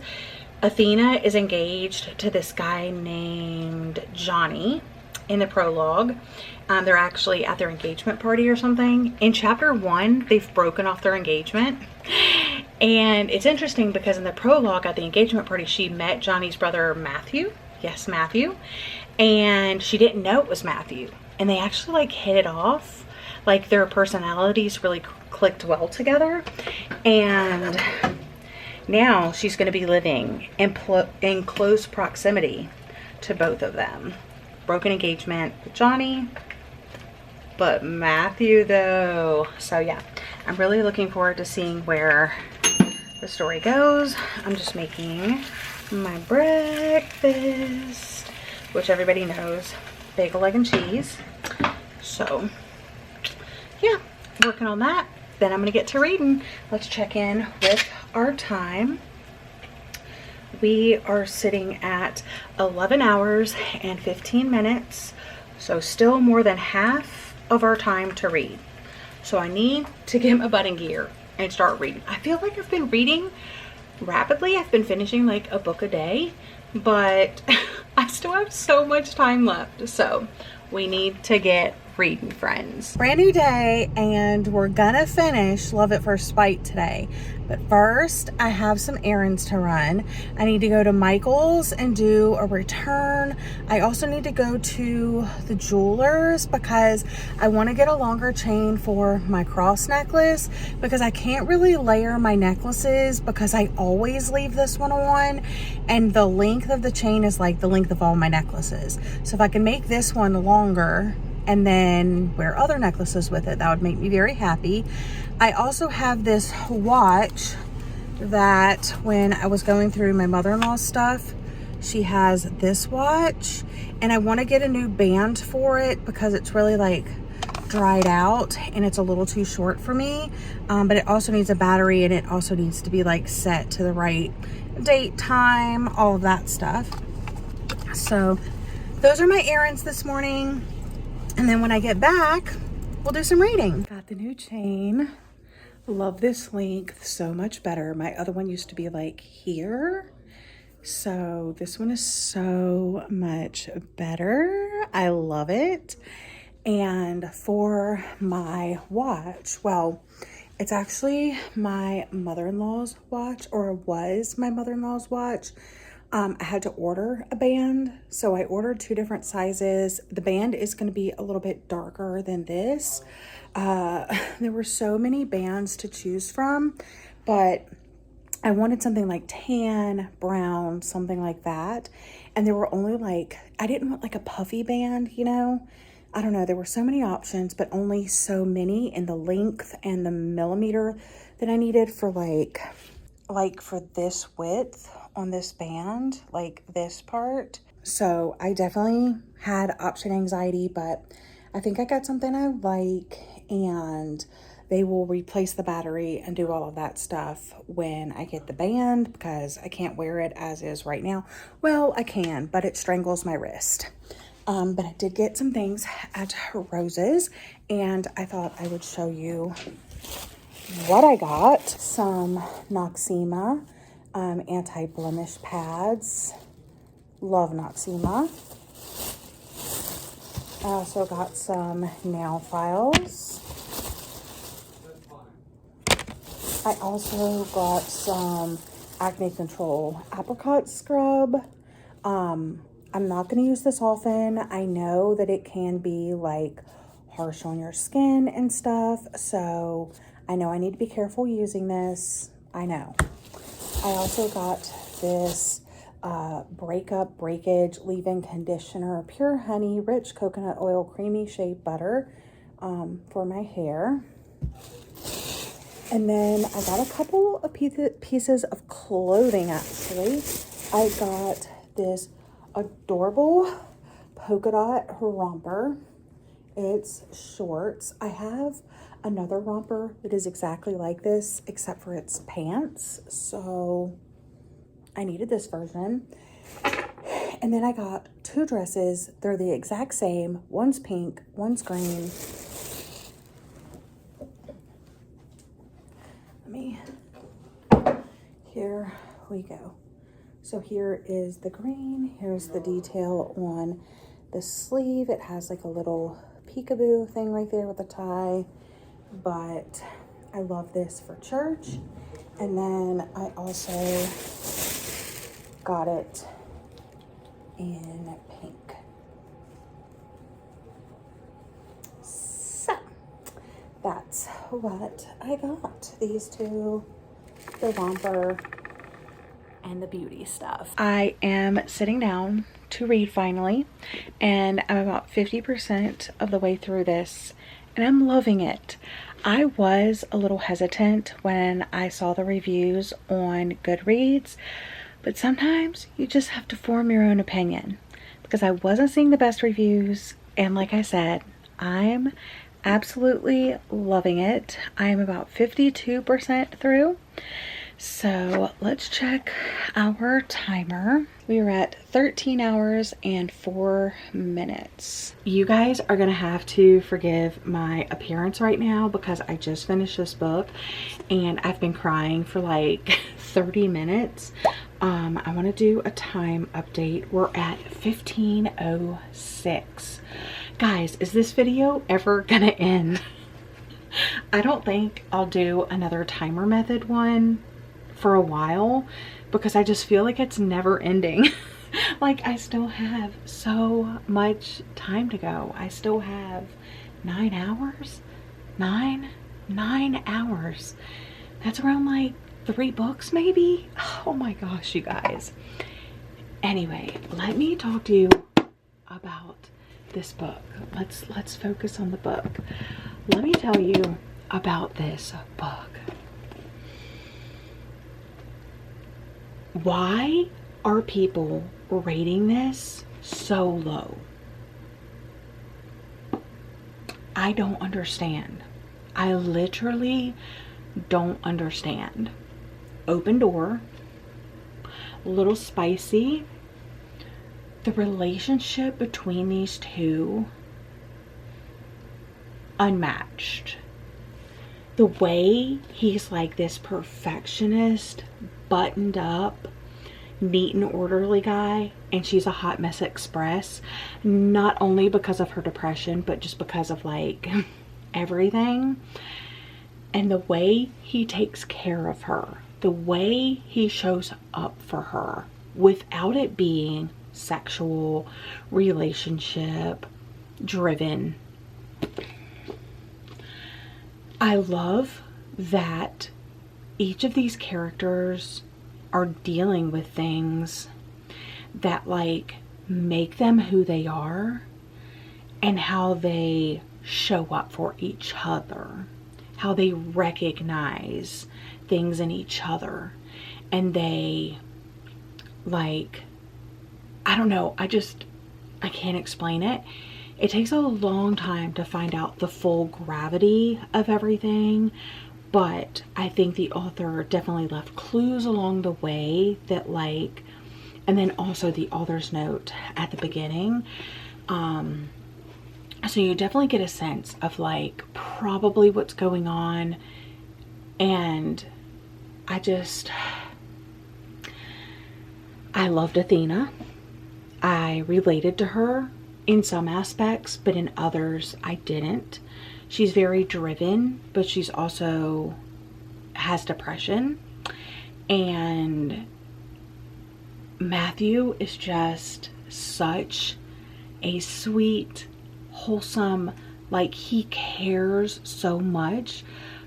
Athena is engaged to this guy named Johnny in the prologue. They're actually at their engagement party or something. In chapter 1, they've broken off their engagement. And it's interesting because in the prologue at the engagement party, she met Johnny's brother Matthew. Yes, Matthew. And she didn't know it was Matthew. And they actually like hit it off. Like their personalities really clicked well together. And now she's going to be living in close proximity to both of them. Broken engagement with Johnny, but Matthew though. So yeah, I'm really looking forward to seeing where the story goes. I'm just making my breakfast, which everybody knows, bagel, egg, and cheese. So yeah, working on that. Then I'm gonna get to reading. Let's check in with our time. We are sitting at 11 hours and 15 minutes, so still more than half of our time to read. So I need to get my butt in gear and start reading. I feel like I've been reading rapidly. I've been finishing like a book a day, but I still have so much time left. So we need to get reading, friends. Brand new day, and we're gonna finish Love at First Spite today. But first, I have some errands to run. I need to go to Michael's and do a return. I also need to go to the jeweler's because I want to get a longer chain for my cross necklace, because I can't really layer my necklaces because I always leave this one on, and the length of the chain is like the length of all my necklaces. So if I can make this one longer and then wear other necklaces with it, that would make me very happy. I also have this watch that when I was going through my mother-in-law's stuff, she has this watch, and I want to get a new band for it because it's really like dried out and it's a little too short for me. But it also needs a battery, and it also needs to be like set to the right date, time, all of that stuff. So those are my errands this morning. And then when I get back, we'll do some reading. Got the new chain. Love this length so much better. My other one used to be like here. So this one is so much better. I love it. And for my watch, well, It's actually my mother-in-law's watch, or was my mother-in-law's watch. I had to order a band, so I ordered 2 different sizes. The band is going to be a little bit darker than this. There were so many bands to choose from, but I wanted something like tan, brown, something like that. And there were only like, I didn't want like a puffy band, you know? I don't know, there were so many options, but only so many in the length and the millimeter that I needed for like for this width on this band, like this part. So I definitely had option anxiety, but I think I got something I like, and they will replace the battery and do all of that stuff when I get the band, because I can't wear it as is right now. Well, I can, but it strangles my wrist. But I did get some things at Rose's, and I thought I would show you what I got. Some 𝒑𝒐𝒏𝒂𝒔 anti-blemish pads. Love 𝒑𝒐𝒏𝒂𝒔. I also got some nail files. I also got some acne control apricot scrub. I'm not going to use this often. I know that it can be like harsh on your skin and stuff, so I know I need to be careful using this. I know. I also got this breakage leave-in conditioner, pure honey, rich coconut oil, creamy shea butter for my hair. And then I got a couple of pieces of clothing, actually. I got this adorable polka dot romper. It's shorts. I have another romper that is exactly like this, except for its pants. So I needed this version. And then I got 2 dresses. They're the exact same. One's pink, one's green. Here we go. So here is the green. Here's the detail on the sleeve. It has like a little peekaboo thing right there with a tie, but I love this for church. And then I also got it in pink. So that's what I got. These 2, the romper and the beauty stuff. I am sitting down to read finally, and I'm about 50% of the way through this, and I'm loving it. I was a little hesitant when I saw the reviews on Goodreads, but sometimes you just have to form your own opinion, because I wasn't seeing the best reviews, and like I said, I'm absolutely loving it. I am about 52% through. So let's check our timer. We are at 13 hours and 4 minutes. You guys are gonna have to forgive my appearance right now, because I just finished this book and I've been crying for like 30 minutes. I want to do a time update. We're at 15:06. Guys, is this video ever gonna end? I don't think I'll do another timer method one for a while, because I just feel like it's never ending. Like, I still have so much time to go. I still have 9 hours. 9 hours. That's around like 3 books maybe. Oh my gosh, you guys. Anyway, let me talk to you about this book. Let's focus on the book. Let me tell you about this book. Why are people rating this so low? I don't understand. I literally don't understand. Open door, a little spicy. The relationship between these two, unmatched. The way he's like this perfectionist, buttoned up, neat and orderly guy, and she's a hot mess express, not only because of her depression, but just because of like everything. And the way he takes care of her, the way he shows up for her without it being sexual, relationship driven. I love that each of these characters are dealing with things that like make them who they are and how they show up for each other, how they recognize things in each other, and they like, I don't know, I can't explain it. It takes a long time to find out the full gravity of everything, but I think the author definitely left clues along the way that like, and then also the author's note at the beginning. So you definitely get a sense of like probably what's going on. And I loved Athena. I related to her in some aspects, but in others I didn't. She's very driven, but she's also has depression. And Matthew is just such a sweet, wholesome, like he cares so much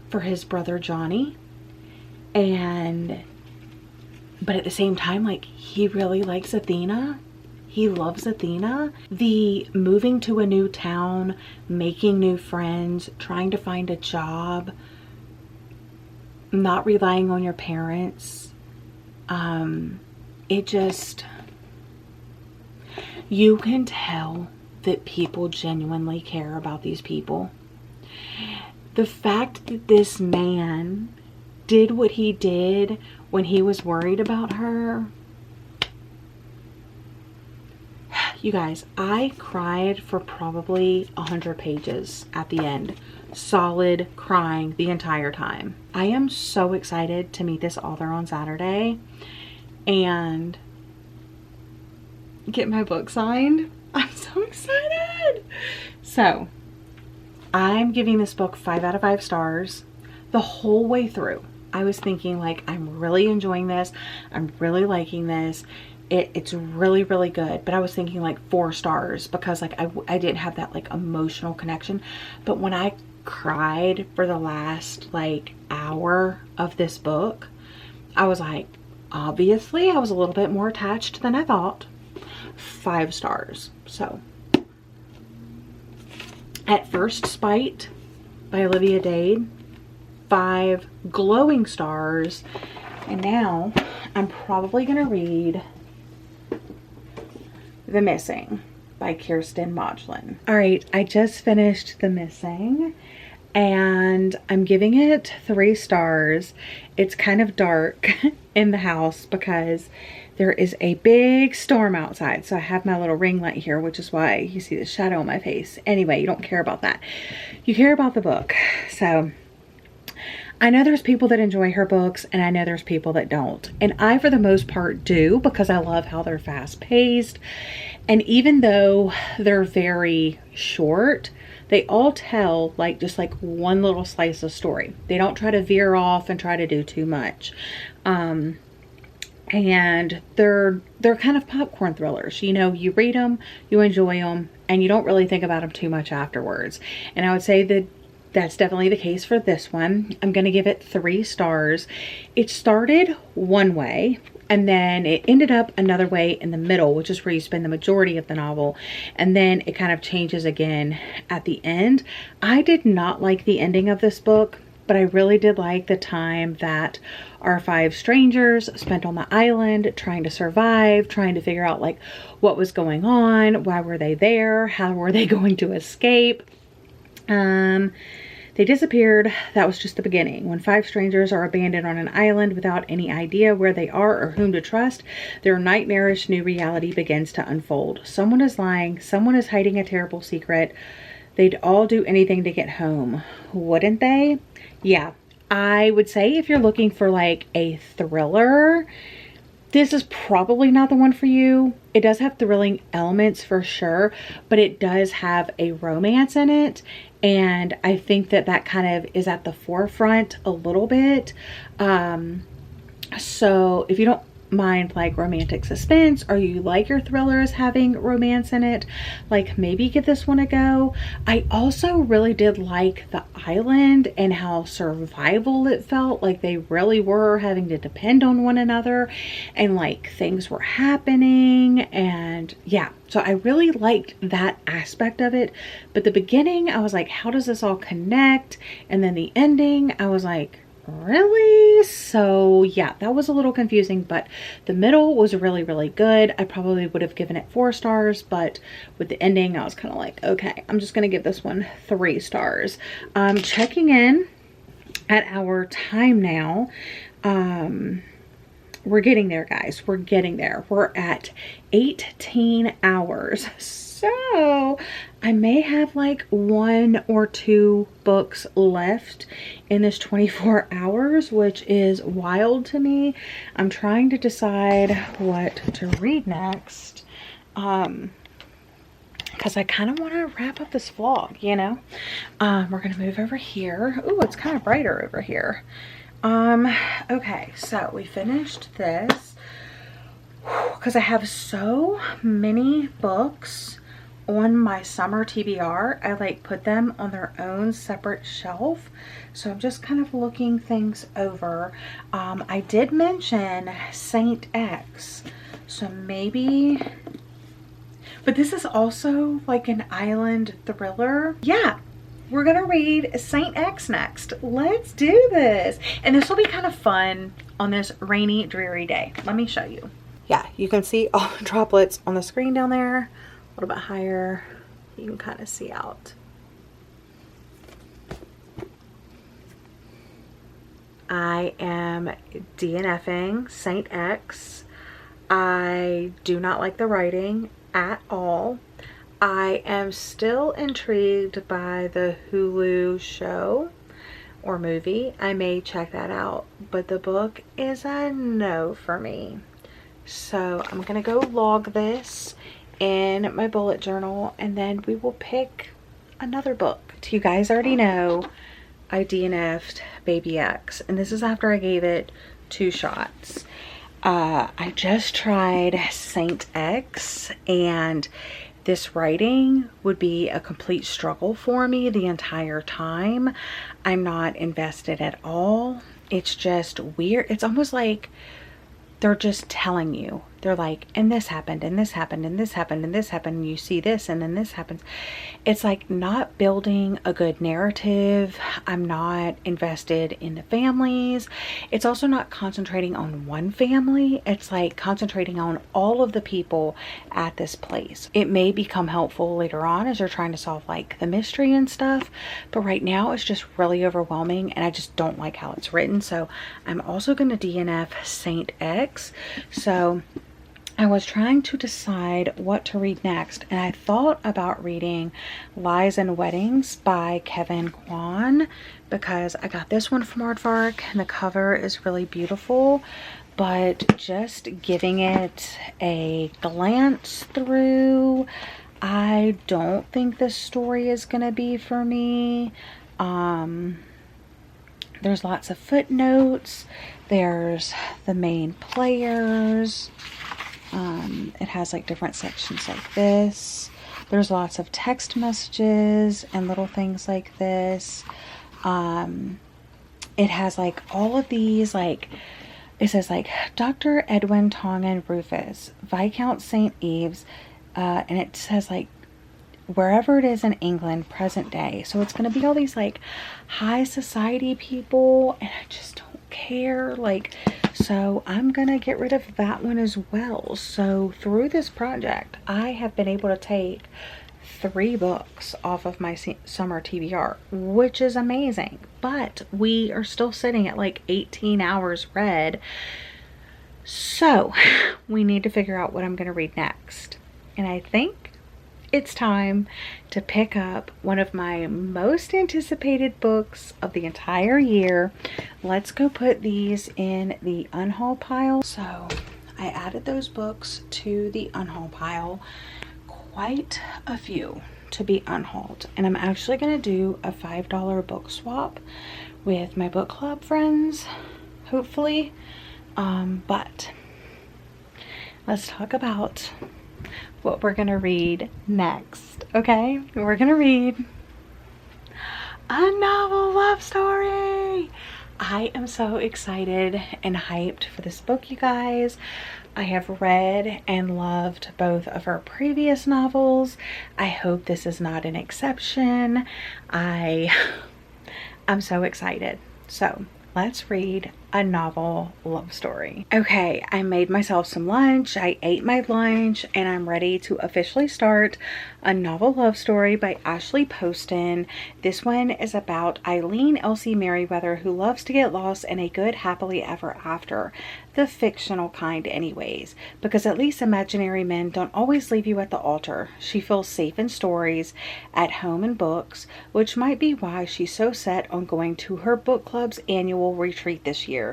for his brother Johnny. But at the same time, like he really likes Athena. He loves Athena. The moving to a new town, making new friends, trying to find a job, not relying on your parents. It just, you can tell that people genuinely care about these people. The fact that this man did what he did when he was worried about her. You guys, I cried for probably 100 pages at the end. Solid crying the entire time. I am so excited to meet this author on Saturday and get my book signed. I'm so excited. So I'm giving this book 5 out of 5 stars. The whole way through I was thinking like, I'm really enjoying this, I'm really liking this, it's really, really good. But I was thinking like 4 stars because like I didn't have that like emotional connection. But when I cried for the last like hour of this book, I was like, obviously I was a little bit more attached than I thought. 5 stars. So At First Spite by Olivia Dade, 5 glowing stars. And now I'm probably gonna read The Missing by 𝒂𝒐𝒏𝒂𝒔. All right, I just finished The Missing and I'm giving it 3 stars. It's kind of dark in the house because there is a big storm outside. So I have my little ring light here, which is why you see the shadow on my face. Anyway, you don't care about that. You care about the book. So I know there's people that enjoy her books and I know there's people that don't. And I, for the most part, do because I love how they're fast paced. And even though they're very short, they all tell like just like one little slice of story. They don't try to veer off and try to do too much. And they're kind of popcorn thrillers. You know, you read them, you enjoy them, and you don't really think about them too much afterwards. And I would say that that's definitely the case for this one. I'm going to give it 3 stars. It started one way and then it ended up another way in the middle, which is where you spend the majority of the novel. And then it kind of changes again at the end. I did not like the ending of this book, but I really did like the time that our 5 strangers spent on the island trying to survive, trying to figure out like what was going on, why were they there, how were they going to escape. They disappeared. That was just the beginning. When 5 strangers are abandoned on an island without any idea where they are or whom to trust, their nightmarish new reality begins to unfold. Someone is lying, someone is hiding a terrible secret. They'd all do anything to get home, wouldn't they? Yeah, I would say if you're looking for like a thriller, this is probably not the one for you. It does have thrilling elements for sure, but it does have a romance in it. And I think that that kind of is at the forefront a little bit. So if you don't mind like romantic suspense, or you like your thrillers having romance in it, like maybe give this one a go. I also really did like the island and how survival it felt, like they really were having to depend on one another and like things were happening. And yeah, so I really liked that aspect of it. But the beginning I was like, how does this all connect? And then the ending I was like, really? So yeah, that was a little confusing, but the middle was really, really good. I probably would have given it 4 stars, but with the ending I was kind of like, okay, I'm just gonna give this one 3 stars. Checking in at our time now. We're getting there, guys. We're getting there. We're at 18 hours. So I may have like 1 or 2 books left in this 24 hours, which is wild to me. I'm trying to decide what to read next. Because I kind of want to wrap up this vlog, you know. We're going to move over here. Ooh, it's kind of brighter over here. Okay, so we finished this because I have so many books on my summer TBR. I like put them on their own separate shelf, so I'm just kind of looking things over. I did mention 𝒎𝒏𝒏𝒄𝒂𝒔, so maybe, but this is also like an island thriller. Yeah, we're gonna read 𝒎𝒏𝒄𝒂𝒔 next. Let's do this. And this will be kind of fun on this rainy, dreary day. Let me show you. Yeah, you can see all the droplets on the screen down there. A little bit higher, you can kind of see out. I am DNFing 𝒎𝒏𝒄𝒂𝒔. I do not like the writing at all. I am still intrigued by the Hulu show or movie. I may check that out, but the book is a no for me. So I'm gonna go log this in my bullet journal, and then we will pick another book. You guys already know I DNF'd Baby X, and this is after I gave it 2 shots. I just tried 𝒎𝒏𝒄𝒂𝒔, and this writing would be a complete struggle for me the entire time. I'm not invested at all. It's just weird. It's almost like they're just telling you. They're like, and this happened, and this happened, and this happened, and this happened, and you see this, and then this happens. It's like not building a good narrative. I'm not invested in the families. It's also not concentrating on one family. It's like concentrating on all of the people at this place. It may become helpful later on as you're trying to solve like the mystery and stuff, but right now it's just really overwhelming, and I just don't like how it's written. So I'm also going to DNF 𝒎𝒏𝒄𝒂𝒔. So I was trying to decide what to read next, and I thought about reading Lies and Weddings by Kevin Kwan, because I got this one from Aardvark and the cover is really beautiful, but just giving it a glance through, I don't think this story is gonna be for me. There's lots of footnotes, there's the main players. It has like different sections like this. There's lots of text messages and little things like this. It has like all of these, like it says like Dr. Edwin Tongan Rufus, Viscount St. Ives, and it says like wherever it is in England, present day. So it's going to be all these like high society people, and I just don't care. Like, so I'm going to get rid of that one as well. So through this project, I have been able to take 3 books off of my summer TBR, which is amazing. But we are still sitting at like 18 hours read. So we need to figure out what I'm going to read next. And I think it's time to pick up one of my most anticipated books of the entire year. Let's go put these in the unhaul pile. So I added those books to the unhaul pile, quite a few to be unhauled, and I'm actually going to do a $5 book swap with my book club friends, hopefully. But let's talk about what we're going to read next. Okay, we're going to read a novel love story. I am so excited and hyped for this book, you guys. I have read and loved both of her previous novels. I hope this is not an exception. I'm so excited. So let's read a novel love story. Okay, I made myself some lunch. I ate my lunch and I'm ready to officially start a novel love story by Ashley Poston. This one is about Eileen Elsie Merriweather, who loves to get lost in a good happily ever after. The fictional kind anyways, because at least imaginary men don't always leave you at the altar. She feels safe in stories, at home in books, which might be why she's so set on going to her book club's annual retreat this year.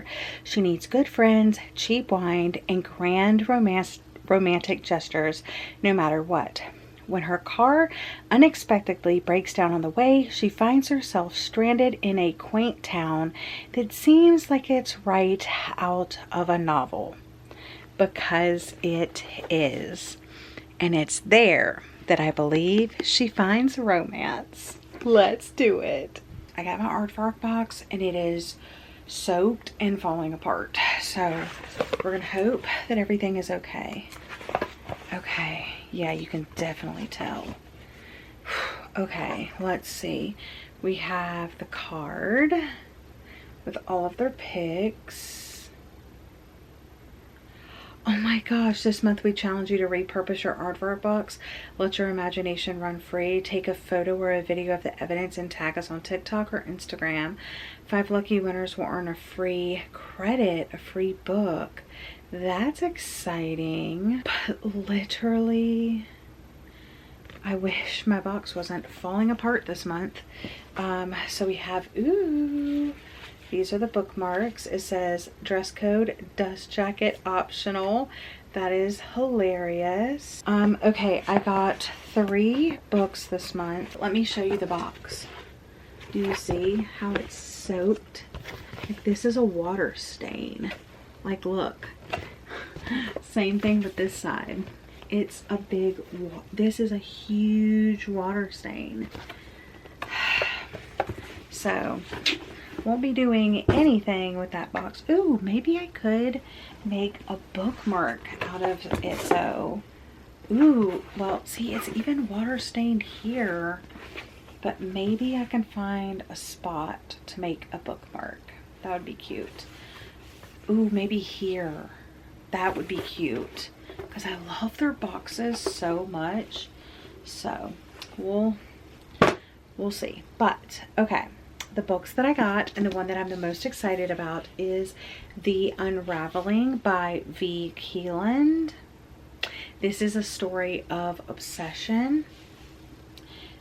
She needs good friends, cheap wine, and grand romantic gestures no matter what. When her car unexpectedly breaks down on the way, she finds herself stranded in a quaint town that seems like it's right out of a novel. Because it is. And it's there that I believe she finds romance. Let's do it. I got my aardvark box and it is soaked and falling apart. So we're gonna hope that everything is okay. Okay, yeah, you can definitely tell. Okay, let's see. We have the card with all of their pics. Oh my gosh, this month we challenge you to repurpose your aardvark box. Let your imagination run free. Take a photo or a video of the evidence and tag us on TikTok or Instagram. 5 lucky winners will earn a free credit, a free book. That's exciting. But literally, I wish my box wasn't falling apart this month. So we have, ooh, these are the bookmarks. It says dress code, dust jacket optional. That is hilarious. Okay, I got 3 books this month. Let me show you the box. Do you see how it's soaked? Like, this is a water stain. Like, look. Same thing with this side. It's a big, this is a huge water stain. So won't be doing anything with that box. Ooh, maybe I could make a bookmark out of it. So, ooh, well, see, it's even water stained here, but maybe I can find a spot to make a bookmark. That would be cute. Ooh, maybe here. That would be cute because I love their boxes so much. So we'll see. But okay, the books that I got and the one that I'm the most excited about is The Unraveling by V. Keeland. This is a story of obsession.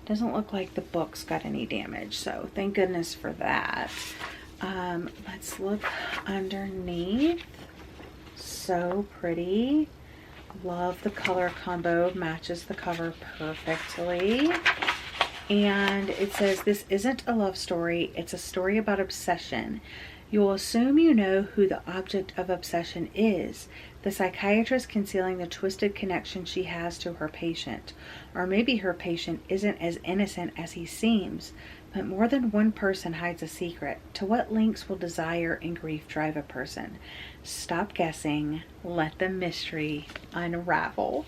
Doesn't look like the book's got any damage, so thank goodness for that. Let's look underneath. So pretty. Love the color combo, matches the cover perfectly. And it says, this isn't a love story, it's a story about obsession. You'll assume you know who the object of obsession is, the psychiatrist concealing the twisted connection she has to her patient. Or maybe her patient isn't as innocent as he seems, but more than one person hides a secret. To what lengths will desire and grief drive a person? Stop guessing, let the mystery unravel.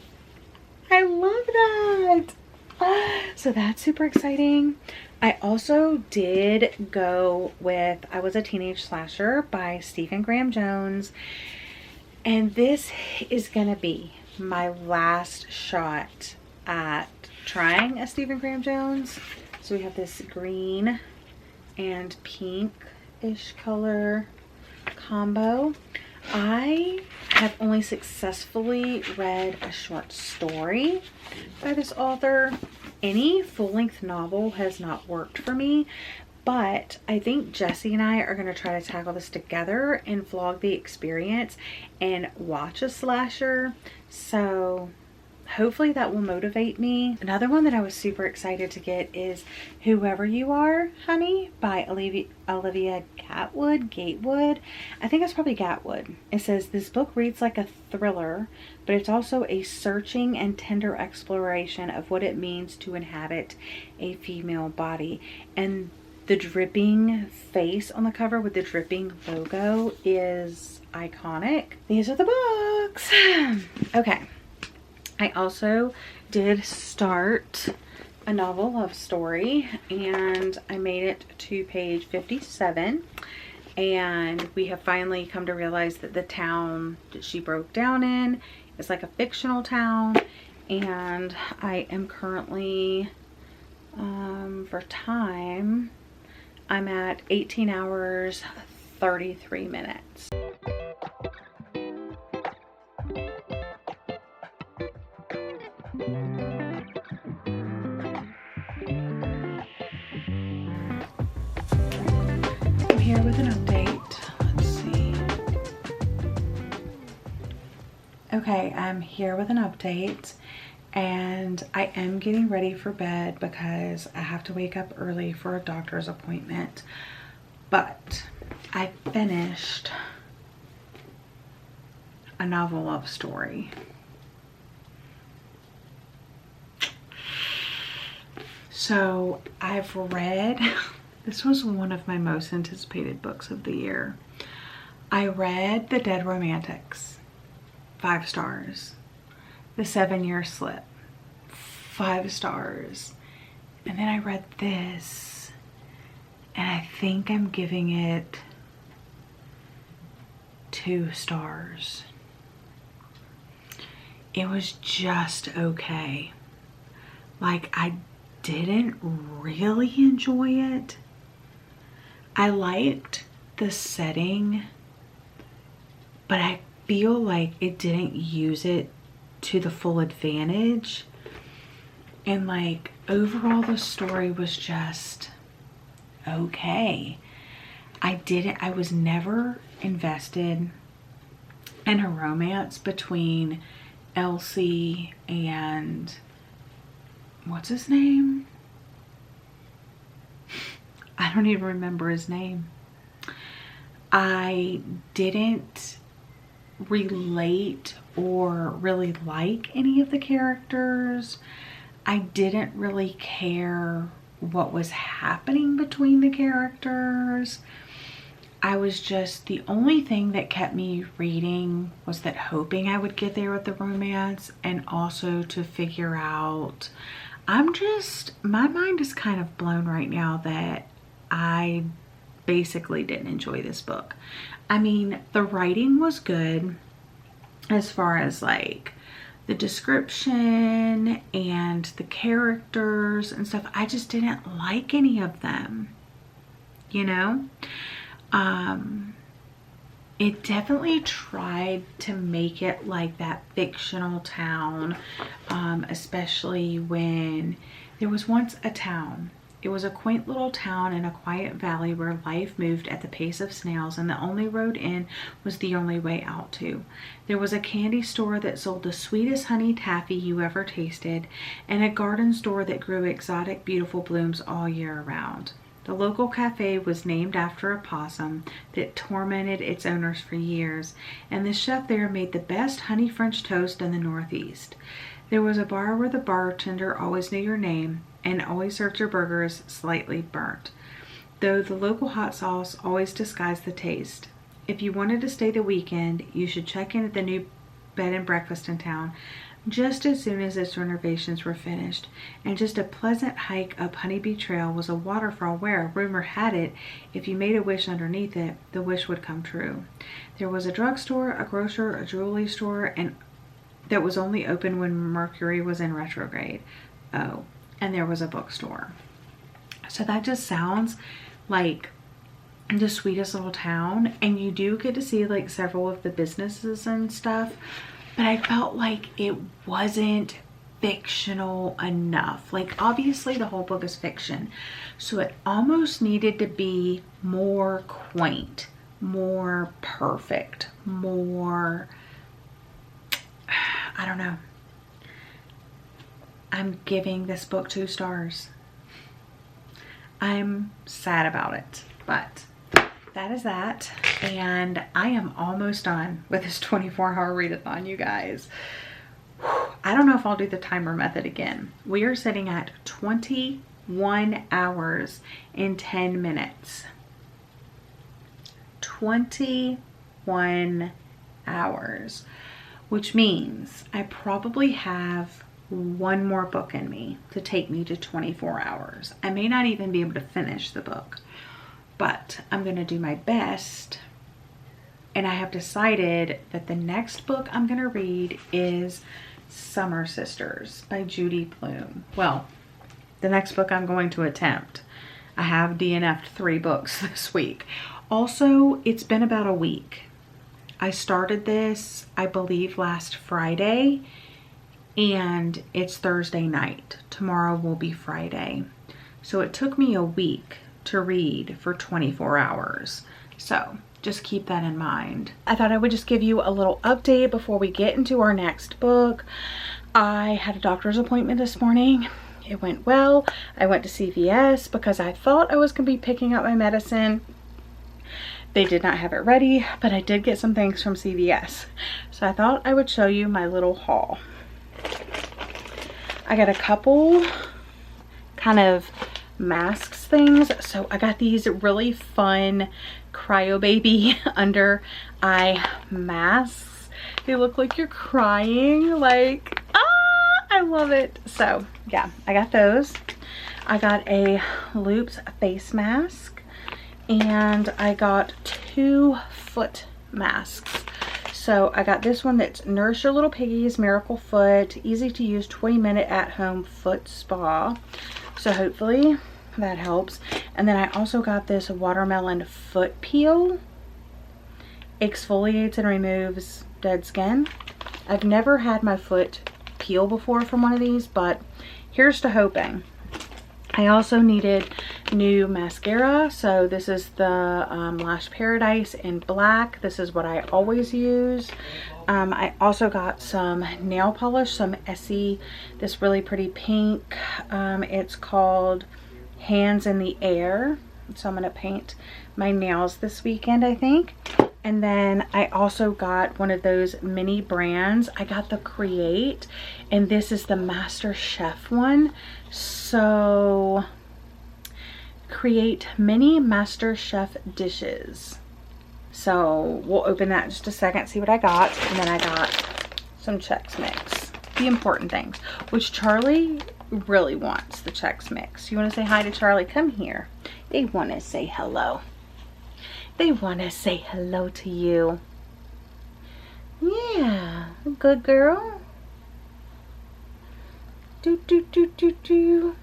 I love that! So that's super exciting. I also did go with I Was a Teenage Slasher by Stephen Graham Jones. And this is gonna be my last shot at trying a Stephen Graham Jones. So we have this green and pink-ish color combo. I have only successfully read a short story by this author. Any full-length novel has not worked for me, But I think Jessie and I are going to try to tackle this together and vlog the experience and watch a slasher. So hopefully that will motivate me. Another one that I was super excited to get is Whoever You Are, Honey by Olivia Gatwood. I think it's probably Gatwood. It says, this book reads like a thriller, but it's also a searching and tender exploration of what it means to inhabit a female body. And the dripping face on the cover with the dripping logo is iconic. These are the books. Okay. I also did start a novel love story, and I made it to page 57, and we have finally come to realize that the town that she broke down in is like a fictional town, and I am currently, for time, I'm at 18 hours, 33 minutes. I'm here with an update. Let's see. Okay, I'm here with an update, and I am getting ready for bed because I have to wake up early for a doctor's appointment. But I finished a novel love story. So I've read, this was one of my most anticipated books of the year. I read The Dead Romantics, 5 stars. The 7-Year Slip, 5 stars. And then I read this, and I think I'm giving it 2 stars. It was just okay. Like, I didn't really enjoy it. I liked the setting, but I feel like it didn't use it to the full advantage. And like, overall the story was just okay. I was never invested in a romance between Elsie and what's his name? I don't even remember his name. I didn't relate or really like any of the characters. I didn't really care what was happening between the characters. I was just, the only thing that kept me reading was that hoping I would get there with the romance, and also to figure out, my mind is kind of blown right now that I basically didn't enjoy this book. I mean, the writing was good as far as like the description and the characters and stuff. I just didn't like any of them, you know? It definitely tried to make it like that fictional town, especially when there was once a town. It was a quaint little town in a quiet valley where life moved at the pace of snails, and the only road in was the only way out to. There was a candy store that sold the sweetest honey taffy you ever tasted, and a garden store that grew exotic, beautiful blooms all year around. The local cafe was named after a possum that tormented its owners for years, and the chef there made the best honey French toast in the Northeast. There was a bar where the bartender always knew your name and always served your burgers slightly burnt, though the local hot sauce always disguised the taste. If you wanted to stay the weekend, you should check in at the new bed and breakfast in town just as soon as its renovations were finished, and just a pleasant hike up Honeybee Trail was a waterfall where, rumor had it, if you made a wish underneath it, the wish would come true. There was a drugstore, a grocer, a jewelry store, and that was only open when Mercury was in retrograde. Oh, and there was a bookstore. So that just sounds like the sweetest little town, and you do get to see like several of the businesses and stuff, but I felt like it wasn't fictional enough. Like, obviously the whole book is fiction, so it almost needed to be more quaint, more perfect, more, I don't know. I'm giving this book 2 stars. I'm sad about it, but that is that. And I am almost done with this 24-hour readathon, you guys. I don't know if I'll do the timer method again. We are sitting at 21 hours and 10 minutes. 21 hours, which means I probably have one more book in me to take me to 24 hours. I may not even be able to finish the book, but I'm going to do my best. And I have decided that the next book I'm going to read is Summer Sisters by Judy Blume. Well, the next book I'm going to attempt. I have DNF'd 3 books this week. Also, it's been about a week. I started this, I believe, last Friday, and it's Thursday night. Tomorrow will be Friday. So it took me a week to read for 24 hours. So just keep that in mind. I thought I would just give you a little update before we get into our next book. I had a doctor's appointment this morning. It went well. I went to CVS because I thought I was going to be picking up my medicine. They did not have it ready, but I did get some things from CVS. So I thought I would show you my little haul. I got a couple kind of masks things. So I got these really fun 𝒑𝒂𝒏𝒊𝒏𝒈 under eye masks. They look like you're crying, like, I love it. So yeah, I got those. I got a looped face mask, and I got 2 foot masks. So I got this one that's Nourish Your Little Piggies Miracle Foot, easy to use 20-minute at-home foot spa. So hopefully that helps. And then I also got this watermelon foot peel. Exfoliates and removes dead skin. I've never had my foot peel before from one of these, but here's to hoping. I also needed new mascara. So this is the Lash Paradise in black. This is what I always use. I also got some nail polish, some Essie, this really pretty pink. It's called Hands in the Air. So I'm going to paint my nails this weekend, I think. And then I also got one of those mini brands. I got the Create, and this is the Master Chef one. So Create mini Master Chef dishes. So we'll open that in just a second, see what I got. And then I got some Chex Mix, the important things, which Charlie really wants the Chex Mix. You want to say hi to Charlie? Come here. They want to say hello. They want to say hello to you. Yeah, good girl. Do, do, do, do, do.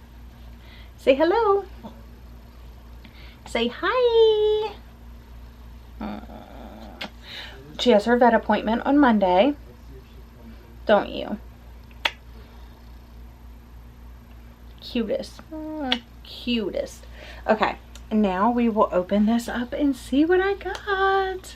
Say hello. Say hi. She has her vet appointment on Monday. Don't you? Cutest. Cutest. Okay. Now we will open this up and see what I got.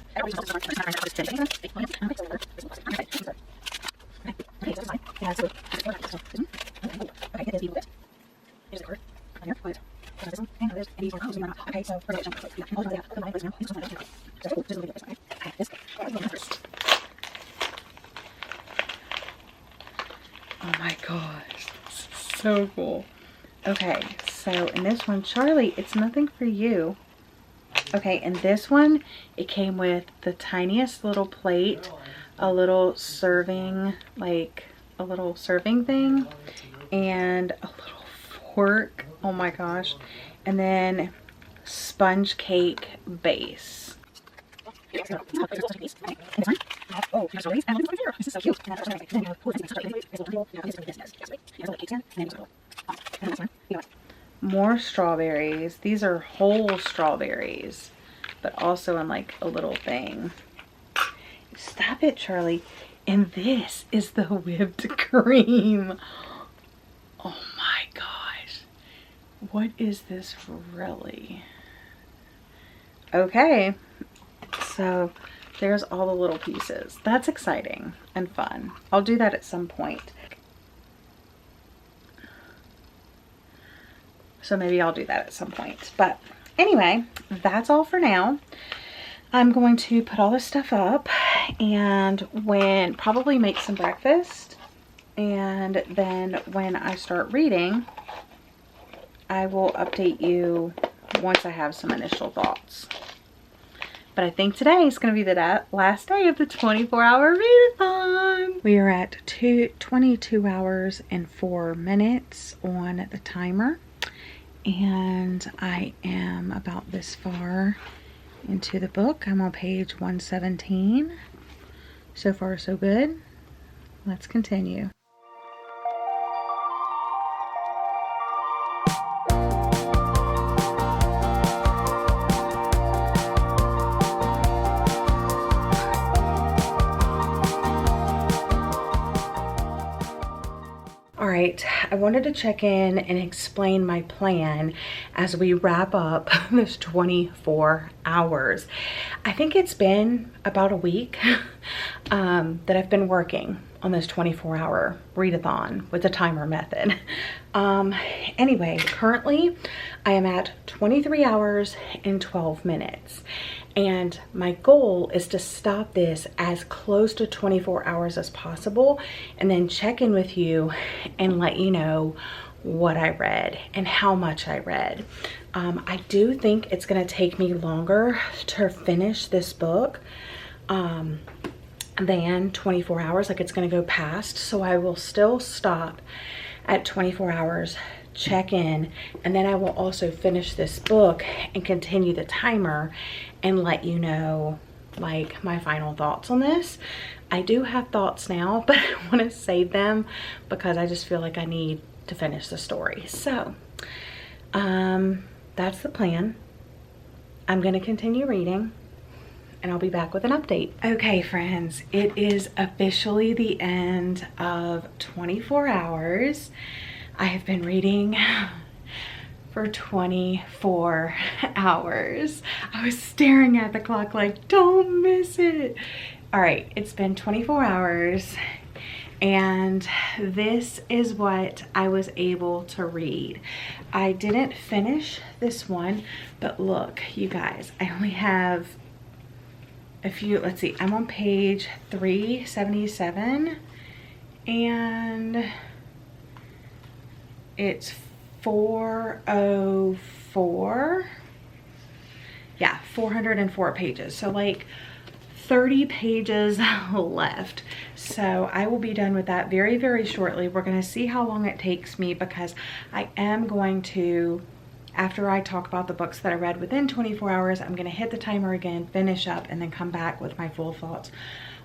Oh my gosh, this is so cool. Okay, so in this one, Charlie, it's nothing for you. Okay, in this one, it came with the tiniest little plate, a little serving, like a little serving thing, and a little fork. Oh my gosh. And then sponge cake base. More strawberries. These are whole strawberries, but also in like a little thing. Stop it, Charlie. And this is the whipped cream. Oh my gosh. What is this really? Okay. So there's all the little pieces. That's exciting and fun. I'll do that at some point. So maybe I'll do that at some point. But anyway, that's all for now. I'm going to put all this stuff up and probably make some breakfast. And then when I start reading, I will update you once I have some initial thoughts. But I think today is going to be the last day of the 24-hour readathon. We are at 22 hours and 4 minutes on the timer. And I am about this far into the book. I'm on page 117. So far, so good. Let's continue. All right, I wanted to check in and explain my plan as we wrap up this 24 hours. I think it's been about a week that I've been working on this 24-hour readathon with the timer method. Anyway, currently I am at 23 hours and 12 minutes. And my goal is to stop this as close to 24 hours as possible and then check in with you and let you know what I read and how much I read. I do think it's going to take me longer to finish this book than 24 hours. Like, it's going to go past. So I will still stop at 24 hours, check in, and then I will also finish this book and continue the timer and let you know like my final thoughts on this. I do have thoughts now, but I want to save them because I just feel like I need to finish the story. So that's the plan. I'm going to continue reading and I'll be back with an update. Okay, friends, it is officially the end of 24 hours. I have been reading for 24 hours. I was staring at the clock like, don't miss it. All right, it's been 24 hours and this is what I was able to read. I didn't finish this one, but look, you guys, I only have a few, let's see, I'm on page 377 and it's 404. Yeah, 404 pages. So like 30 pages left. So I will be done with that very, very shortly. We're going to see how long it takes me because I am going to, after I talk about the books that I read within 24 hours, I'm going to hit the timer again, finish up, and then come back with my full thoughts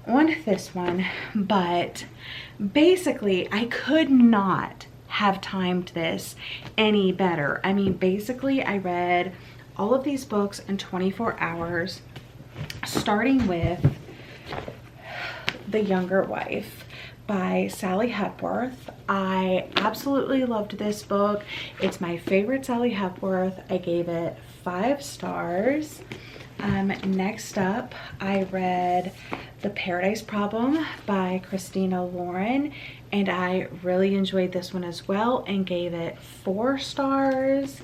on this one. But basically, I could not have timed this any better. I mean, basically, I read all of these books in 24 hours, starting with The Younger Wife by Sally Hepworth. I absolutely loved this book. It's my favorite Sally Hepworth. I gave it 5 stars. Next up, I read The Paradise Problem by Christina Lauren, and I really enjoyed this one as well and gave it 4 stars.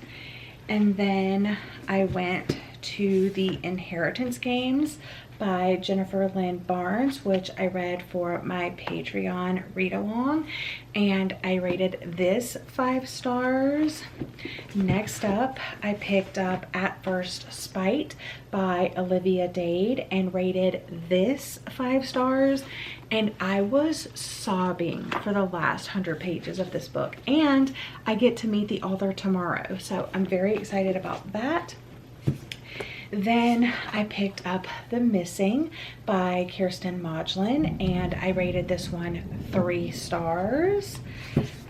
And then I went to The Inheritance Games by Jennifer Lynn Barnes, which I read for my Patreon read-along, and I rated this 5 stars. Next up, I picked up At First Spite by Olivia Dade and rated this 5 stars, and I was sobbing for the last 100 pages of this book, and I get to meet the author tomorrow, so I'm very excited about that. Then I picked up The Missing by Kirsten Modglin, and I rated this one 3 stars.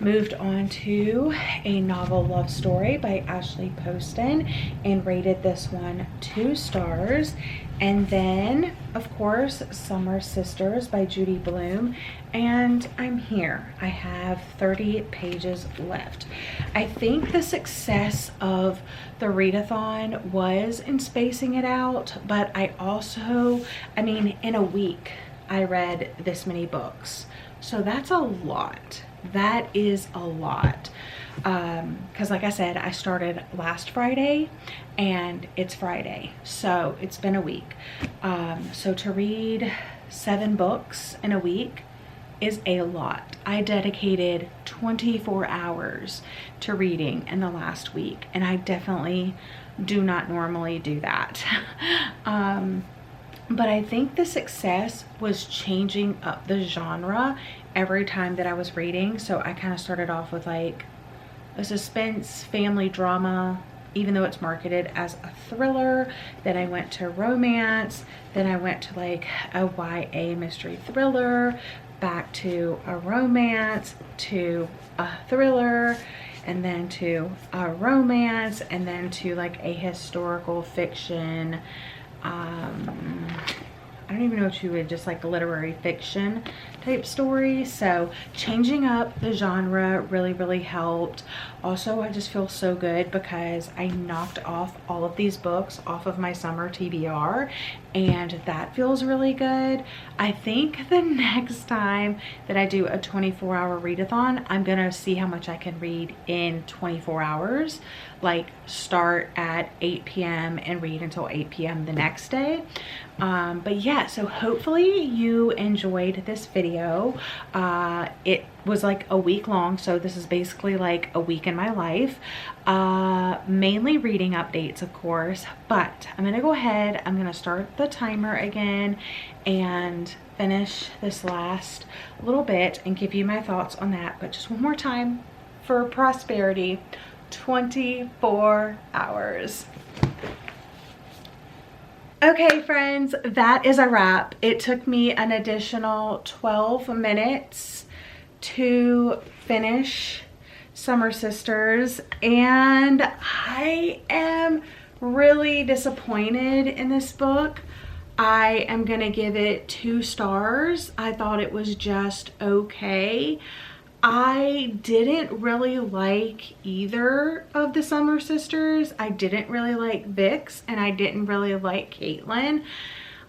Moved on to A Novel Love Story by Ashley Poston and rated this one 2 stars. And then, of course, Summer Sisters by Judy Blume. And I'm here. I have 30 pages left. I think the success of the readathon was in spacing it out, but I mean, in a week, I read this many books. So that's a lot. That is a lot. Because like I said, I started last Friday and it's Friday, so it's been a week. So to read 7 books in a week is a lot. I dedicated 24 hours to reading in the last week, and I definitely do not normally do that. But I think the success was changing up the genre every time that I was reading. So I kind of started off with like a suspense family drama, even though it's marketed as a thriller. Then I went to romance. Then I went to like a YA mystery thriller, back to a romance, to a thriller, and then to a romance, and then to like a historical fiction. I don't even know what you would, just like a literary fiction type story. So changing up the genre really, really helped. Also, I just feel so good because I knocked off all of these books off of my summer TBR, and that feels really good. I think the next time that I do a 24-hour readathon, I'm gonna see how much I can read in 24 hours. Like start at 8 p.m. and read until 8 p.m. the next day. But yeah, so hopefully you enjoyed this video. It was like a week long, so this is basically like a week in my life. Mainly reading updates, of course, but I'm gonna go ahead, I'm gonna start the timer again and finish this last little bit and give you my thoughts on that. But just one more time for prosperity, 24 hours. Okay, friends, that is a wrap. It took me an additional 12 minutes to finish Summer Sisters, and I am really disappointed in this book. I am gonna give it 2 stars. I thought it was just okay. I didn't really like either of the Summer Sisters. I didn't really like Vix, and I didn't really like Caitlin.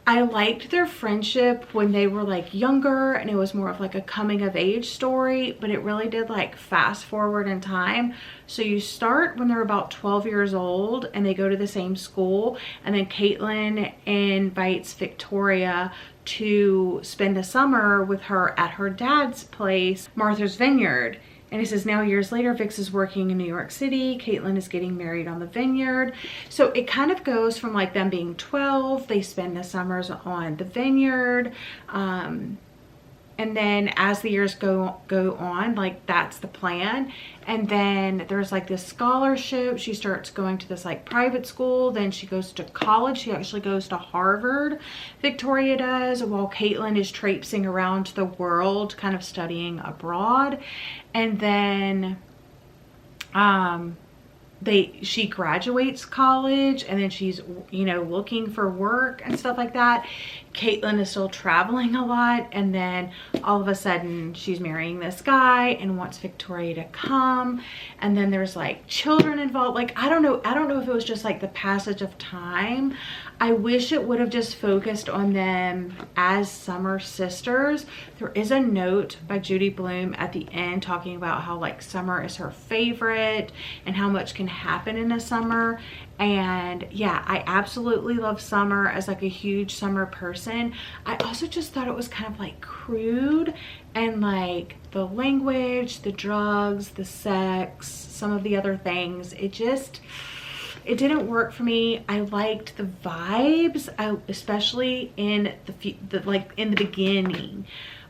I liked their friendship when they were like younger, and it was more of like a coming of age story, but it really did like fast forward in time. So you start when they're about 12 years old and they go to the same school, and then Caitlin invites Victoria to spend a summer with her at her dad's place, Martha's Vineyard. And it says now years later, Vix is working in New York City. Caitlin is getting married on the vineyard. So it kind of goes from like them being 12, they spend the summers on the vineyard. And then as the years go on, like that's the plan. And then there's like this scholarship. She starts going to this like private school. Then she goes to college. She actually goes to Harvard, Victoria does, while Caitlin is traipsing around the world, kind of studying abroad. And then she graduates college, and then she's, you know, looking for work and stuff like that. Caitlin is still traveling a lot, and then all of a sudden she's marrying this guy and wants Victoria to come, and then there's like children involved. Like I don't know if it was just like the passage of time. I wish it would have just focused on them as Summer Sisters. There is a note by Judy Blume at the end talking about how like summer is her favorite and how much can happen in a summer. And yeah, I absolutely love summer as like a huge summer person. I also just thought it was kind of like crude, and like the language, the drugs, the sex, some of the other things, it didn't work for me. I liked the vibes, especially in the beginning.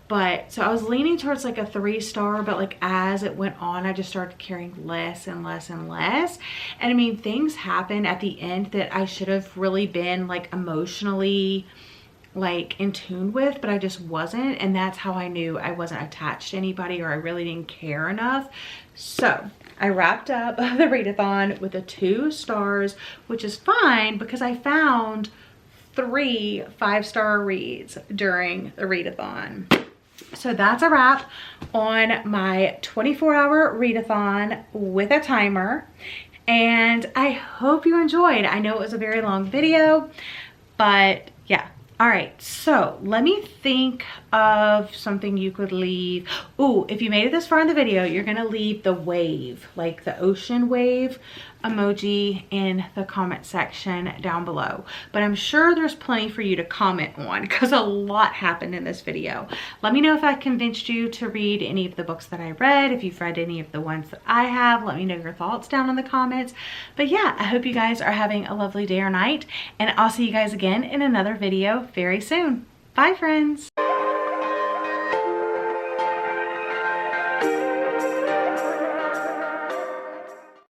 But so I was leaning towards like a 3-star, but like as it went on, I just started caring less and less and less. And I mean, things happened at the end that I should have really been like emotionally like in tune with, but I just wasn't. And that's how I knew I wasn't attached to anybody, or I really didn't care enough. So I wrapped up the readathon with a 2 stars, which is fine because I found 3 5-star reads during the readathon. So that's a wrap on my 24-hour readathon with a timer. And I hope you enjoyed. I know it was a very long video, but yeah. All right, so let me think of something you could leave. Ooh, if you made it this far in the video, you're gonna leave the wave, like the ocean wave emoji in the comment section down below. But I'm sure there's plenty for you to comment on because a lot happened in this video. Let me know if I convinced you to read any of the books that I read. If you've read any of the ones that I have, let me know your thoughts down in the comments. But yeah, I hope you guys are having a lovely day or night, and I'll see you guys again in another video very soon. Bye, friends.